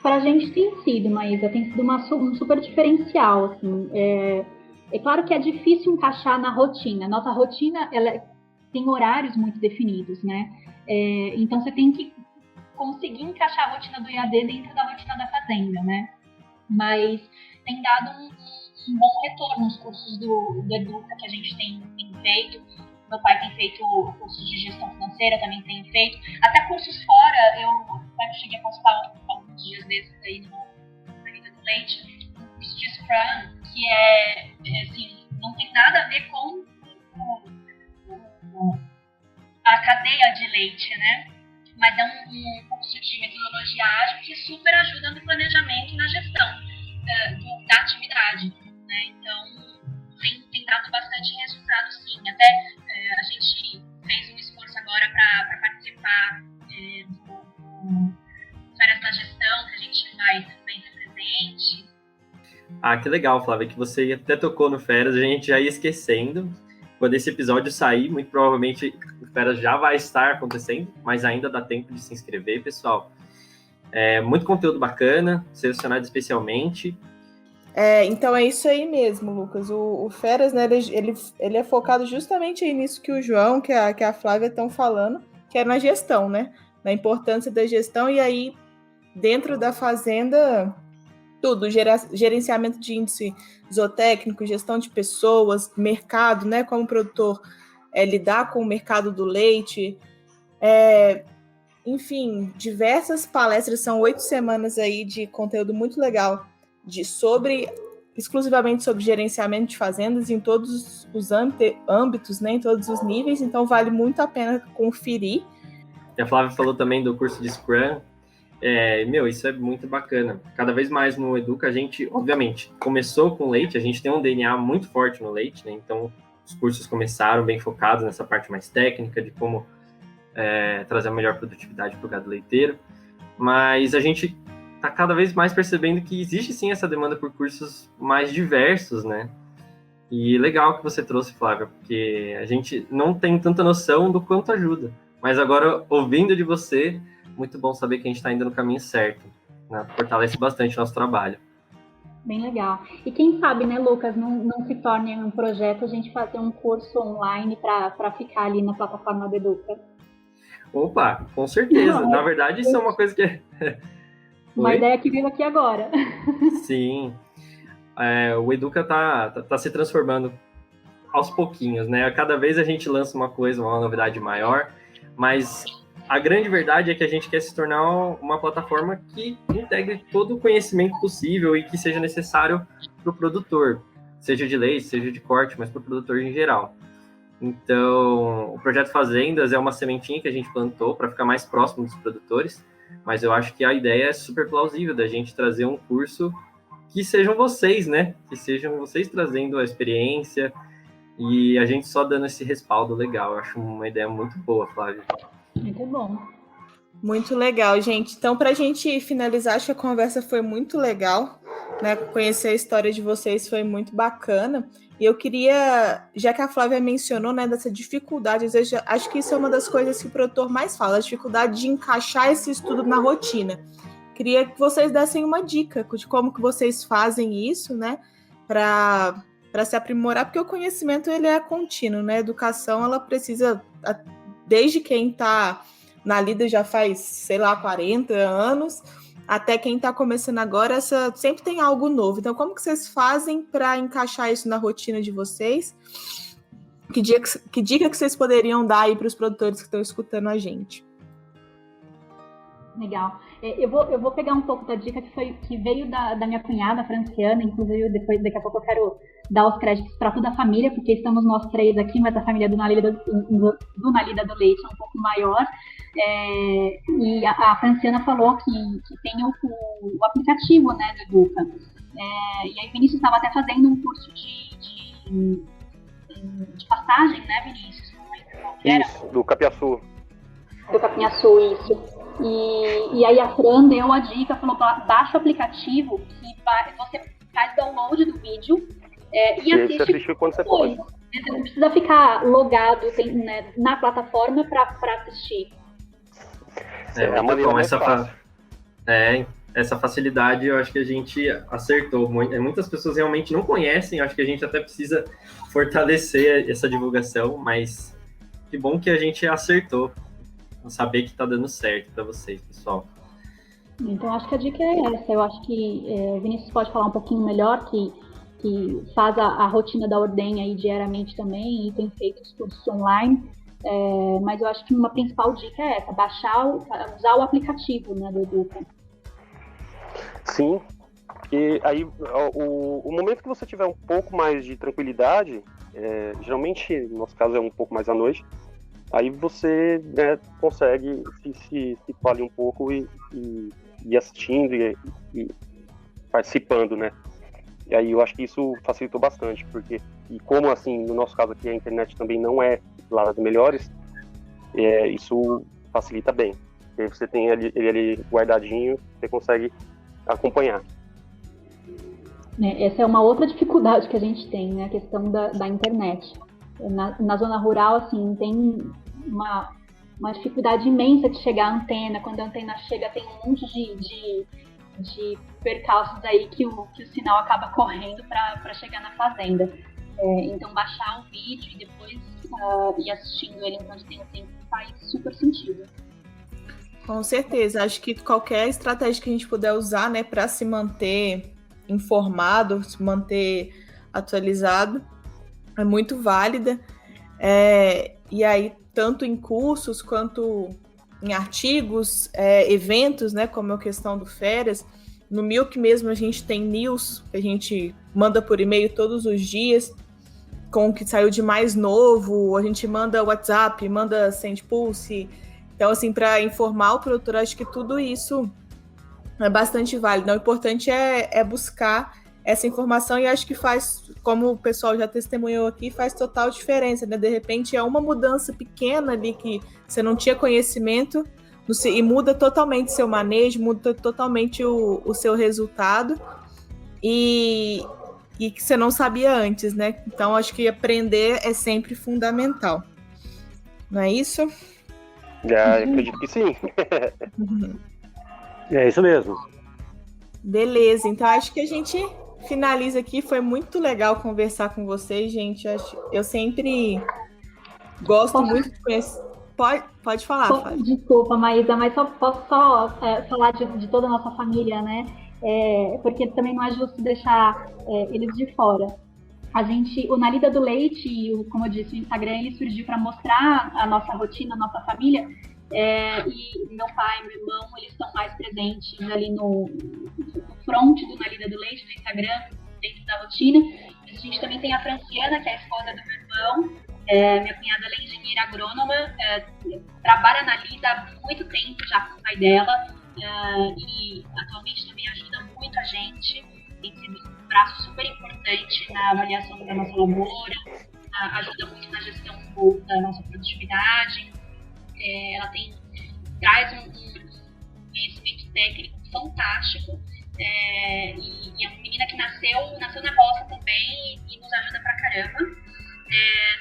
Para a gente tem sido, Maísa, tem sido um super diferencial, assim. É claro que é difícil encaixar na rotina. Nossa rotina, ela tem horários muito definidos, né? Então, você tem que conseguir encaixar a rotina do EAD dentro da rotina da fazenda, né? Mas tem dado um bom retorno nos cursos do Educa que a gente tem feito. Meu pai tem feito cursos de gestão financeira, também tem feito. Até cursos fora, eu cheguei a postar alguns dias desses aí na Vida do Leite, um curso de Scrum, que assim, não tem nada a ver com a cadeia de leite, né? Mas é um curso de metodologia ágil que super ajuda no planejamento e na gestão da atividade, né? Então, tem dado bastante resultado, sim. Até a gente fez um esforço agora para participar do Férias da Gestão, que a gente vai também ser presente. Ah, que legal, Flávia, que você até tocou no Férias, a gente já ia esquecendo. Quando esse episódio sair, muito provavelmente o Férias já vai estar acontecendo, mas ainda dá tempo de se inscrever, pessoal. Muito conteúdo bacana, selecionado especialmente. Então é isso aí mesmo, Lucas. O Feras, né, ele é focado justamente aí nisso que o João, que a Flávia estão falando, que é na gestão, né? Na importância da gestão, e aí dentro da fazenda, tudo, gerenciamento de índice zootécnico, gestão de pessoas, mercado, né? Como o produtor lidar com o mercado do leite, enfim, diversas palestras, são 8 semanas aí de conteúdo muito legal, exclusivamente sobre gerenciamento de fazendas em todos os âmbitos, né, em todos os níveis, então vale muito a pena conferir. E a Flávia falou também do curso de Scrum. Isso é muito bacana. Cada vez mais no Educa, a gente, obviamente, começou com leite, a gente tem um DNA muito forte no leite, né, então os cursos começaram bem focados nessa parte mais técnica de como trazer a melhor produtividade para o gado leiteiro, mas a gente está cada vez mais percebendo que existe sim essa demanda por cursos mais diversos, né? E legal que você trouxe, Flávia, porque a gente não tem tanta noção do quanto ajuda. Mas agora, ouvindo de você, muito bom saber que a gente está indo no caminho certo, né? Fortalece bastante o nosso trabalho. Bem legal. E quem sabe, né, Lucas, não se torne um projeto a gente fazer um curso online para ficar ali na plataforma do Educa. Opa, com certeza. Na verdade, isso é uma coisa que... Uma Oi? ideia que veio aqui agora. Sim. O Educa tá se transformando aos pouquinhos, né? Cada vez a gente lança uma coisa, uma novidade maior, mas a grande verdade é que a gente quer se tornar uma plataforma que integre todo o conhecimento possível e que seja necessário para o produtor, seja de leite, seja de corte, mas para o produtor em geral. Então, o Projeto Fazendas é uma sementinha que a gente plantou para ficar mais próximo dos produtores, mas eu acho que a ideia é super plausível da gente trazer um curso que sejam vocês, né? Que sejam vocês trazendo a experiência e a gente só dando esse respaldo legal. Eu acho uma ideia muito boa, Flávia. Muito bom. Muito legal, gente. Então, para a gente finalizar, acho que a conversa foi muito legal, né? Conhecer a história de vocês foi muito bacana. E eu queria, já que a Flávia mencionou, né, dessa dificuldade, às vezes, acho que isso é uma das coisas que o produtor mais fala, a dificuldade de encaixar esse estudo na rotina. Queria que vocês dessem uma dica de como que vocês fazem isso, né, para se aprimorar, porque o conhecimento ele é contínuo, né? A educação ela precisa, desde quem está na lida já faz, sei lá, 40 anos, até quem está começando agora, sempre tem algo novo. Então, como que vocês fazem para encaixar isso na rotina de vocês? Que dica que vocês poderiam dar aí para os produtores que estão escutando a gente? Legal. Eu vou pegar um pouco da dica que veio da minha cunhada, a Franciana, inclusive daqui a pouco eu quero dar os créditos para toda a família, porque estamos nós três aqui, mas a família do Nalida do Leite é um pouco maior. E a Franciana falou que tem o aplicativo, né, do Educa. E aí o Vinícius estava até fazendo um curso de pastagem, né, Vinícius? Não lembro qual que era. Isso, do Capiaçu. Do Capinhaçu, isso. E aí a Fran deu a dica, falou, baixa o aplicativo que você faz download do vídeo e assiste quando você pode. Você não precisa ficar logado na plataforma para assistir. Muito bom essa facilidade, eu acho que a gente acertou. Muitas pessoas realmente não conhecem, eu acho que a gente até precisa fortalecer essa divulgação, mas que bom que a gente acertou. Saber que está dando certo para vocês, pessoal. Então, acho que a dica é essa. Eu acho que Vinícius pode falar um pouquinho melhor, que faz a rotina da ordenha aí diariamente também e tem feito os cursos online. Mas eu acho que uma principal dica é essa, usar o aplicativo, né, do Educa. Sim, e aí o momento que você tiver um pouco mais de tranquilidade, geralmente, no nosso caso é um pouco mais à noite, aí você, né, consegue se ali um pouco e assistindo e participando, né? E aí eu acho que isso facilitou bastante, porque, e como assim, no nosso caso aqui a internet também não é lá das melhores, isso facilita bem. Porque você tem ele ali guardadinho, você consegue acompanhar. Essa é uma outra dificuldade que a gente tem, né? A questão da internet. Na zona rural, assim, tem uma dificuldade imensa de chegar à antena. Quando a antena chega, tem um monte de percalços aí que o sinal acaba correndo para chegar na fazenda. Então, baixar o vídeo e depois ir assistindo ele enquanto tem o tempo faz super sentido. Com certeza. Acho que qualquer estratégia que a gente puder usar, né, para se manter informado, se manter atualizado, é muito válida. E aí, tanto em cursos quanto em artigos, eventos, né, como a questão do Férias. No Milk mesmo a gente tem news, que a gente manda por e-mail todos os dias, com o que saiu de mais novo, a gente manda WhatsApp, manda SendPulse. Então, assim, para informar o produtor, acho que tudo isso é bastante válido. O importante é buscar essa informação e acho que faz, como o pessoal já testemunhou aqui, faz total diferença, né? De repente é uma mudança pequena ali que você não tinha conhecimento e muda totalmente seu manejo, muda totalmente o seu resultado e que você não sabia antes, né? Então acho que aprender é sempre fundamental. Não é isso? Eu acredito que sim. É isso mesmo. Beleza, então acho que a gente finaliza aqui. Foi muito legal conversar com vocês, gente. Eu sempre gosto muito de conhecer. Pode falar, Fábio. Desculpa, Maísa, mas posso falar de toda a nossa família, né? Porque também não é justo deixar eles de fora. O Na Lida do Leite, como eu disse, o Instagram, ele surgiu para mostrar a nossa rotina, a nossa família. E meu pai e meu irmão, eles estão mais presentes ali no front do Na Lida do Leite, no Instagram, dentro da rotina. Mas a gente também tem a Franciana, que é a esposa do meu irmão. Minha cunhada, ela é engenheira agrônoma, trabalha na Lida há muito tempo já com o pai dela, e atualmente também ajuda muito a gente, tem sido um braço super importante na avaliação da nossa lavoura, ajuda muito na gestão da nossa produtividade. Ela traz um conhecimento técnico fantástico, e é uma menina que nasceu na roça também e nos ajuda pra caramba.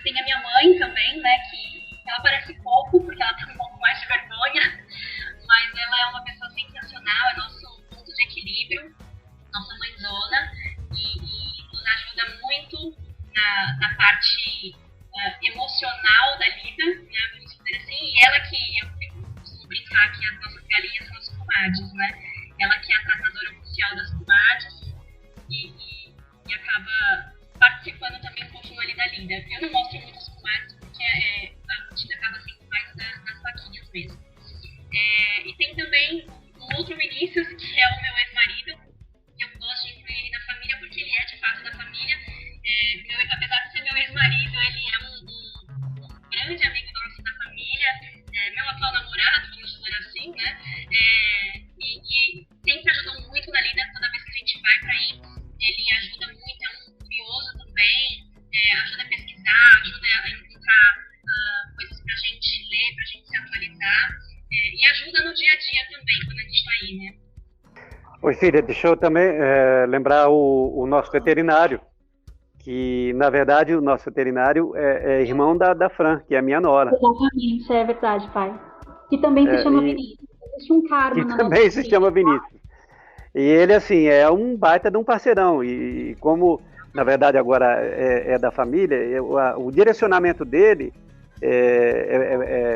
Tem a minha mãe também, né, que ela parece pouco, porque ela tem um pouco mais de vergonha, mas ela é uma pessoa sensacional, é nosso ponto de equilíbrio, nossa mãezona, e nos ajuda muito na parte emocional da Lida, né, vamos dizer assim, e ela que, eu costumo brincar que as nossas galinhas são as comadres, né, ela que é a tratadora oficial das comadres, e acaba participando também um pouquinho ali da Lida. Eu não mostro muitas comadres porque a rotina acaba sendo mais das vaquinhas mesmo. E tem também um outro Vinícius, que é o meu ex-marido. Eu gosto de incluir ele na família porque ele é de fato da família. Apesar de ser meu ex-marido, ele é um grande amigo nosso da família, meu atual namorado, vamos dizer assim, né? E sempre ajudou muito na Lida toda vez que a gente vai para aí. Ele ajuda muito, é um curioso também, ajuda a pesquisar, ajuda a encontrar coisas pra gente ler, pra gente se atualizar, e ajuda no dia a dia também, quando a gente tá aí, né? Oi, filha, deixa eu também lembrar o nosso veterinário, que, na verdade, o nosso veterinário é irmão da Fran, que é a minha nora. Exatamente, é verdade, pai. Que também se chama Vinícius. Existe um karma que na também nossa se chama família. Vinícius. E ele, assim, é um baita de um parceirão. E como, na verdade, agora é da família, o direcionamento dele,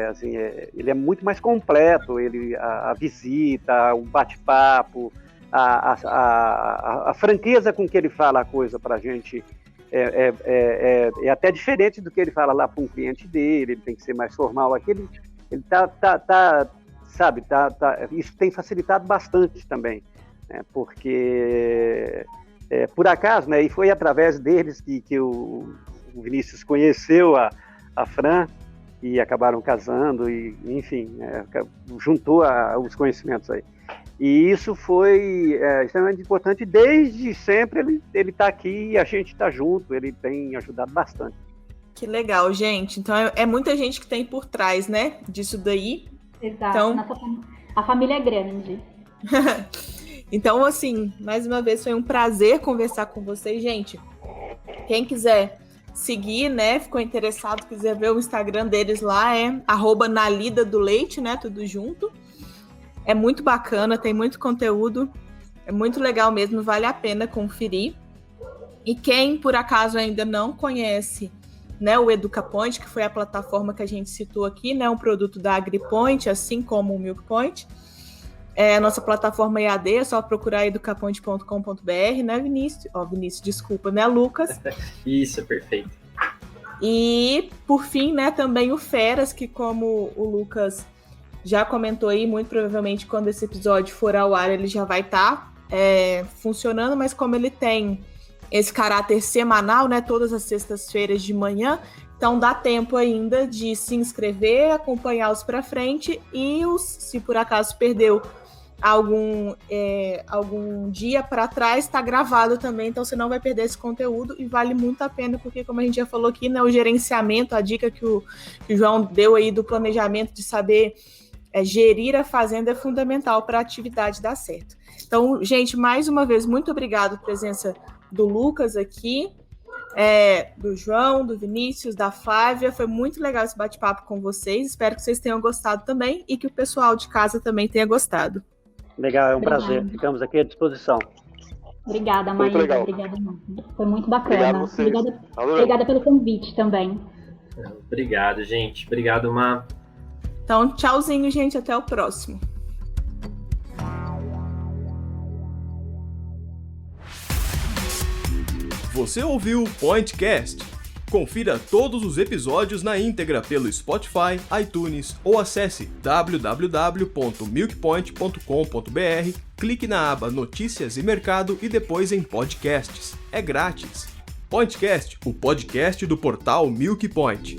assim, ele é muito mais completo. A visita, o bate-papo, a franqueza com que ele fala a coisa pra gente é até diferente do que ele fala lá para um cliente dele. Ele tem que ser mais formal. Aqui ele isso tem facilitado bastante também. Porque por acaso, né, e foi através deles que o Vinícius conheceu a Fran e acabaram casando e, enfim, juntou os conhecimentos aí. E isso foi extremamente importante. Desde sempre ele está aqui e a gente está junto, ele tem ajudado bastante. Que legal, gente. Então é muita gente que tem por trás, né, disso daí. Exato, Então... a família é grande. Então, assim, mais uma vez foi um prazer conversar com vocês, gente. Quem quiser seguir, né, ficou interessado, quiser ver o Instagram deles lá, é @nalidadoleite, né, tudo junto. É muito bacana, tem muito conteúdo, é muito legal mesmo, vale a pena conferir. E quem, por acaso, ainda não conhece, né, o EducaPoint, que foi a plataforma que a gente citou aqui, né, um produto da AgriPoint, assim como o MilkPoint, a nossa plataforma EAD, é só procurar educapoint.com.br, né, Vinícius? Vinícius, desculpa, né, Lucas? Isso, perfeito. E, por fim, né, também o Feras, que como o Lucas já comentou aí, muito provavelmente quando esse episódio for ao ar, ele já vai estar funcionando, mas como ele tem esse caráter semanal, né, todas as sextas-feiras de manhã, então dá tempo ainda de se inscrever, acompanhá-los para frente e se por acaso perdeu algum dia para trás, está gravado também, então você não vai perder esse conteúdo e vale muito a pena, porque como a gente já falou aqui, né, o gerenciamento, a dica que o João deu aí do planejamento, de saber gerir a fazenda é fundamental para a atividade dar certo. Então, gente, mais uma vez, muito obrigado pela presença do Lucas aqui, do João, do Vinícius, da Flávia. Foi muito legal esse bate-papo com vocês. Espero que vocês tenham gostado também e que o pessoal de casa também tenha gostado. Legal, é um prazer. Ficamos aqui à disposição. Obrigada, Maísa. Obrigada. Foi muito bacana. Obrigado obrigada pelo convite também. Obrigado, gente. Obrigado, Má. Então, tchauzinho, gente, até o próximo. Você ouviu o PointCast? Confira todos os episódios na íntegra pelo Spotify, iTunes ou acesse www.milkpoint.com.br, clique na aba Notícias e Mercado e depois em Podcasts. É grátis. PointCast, o podcast do portal Milk Point.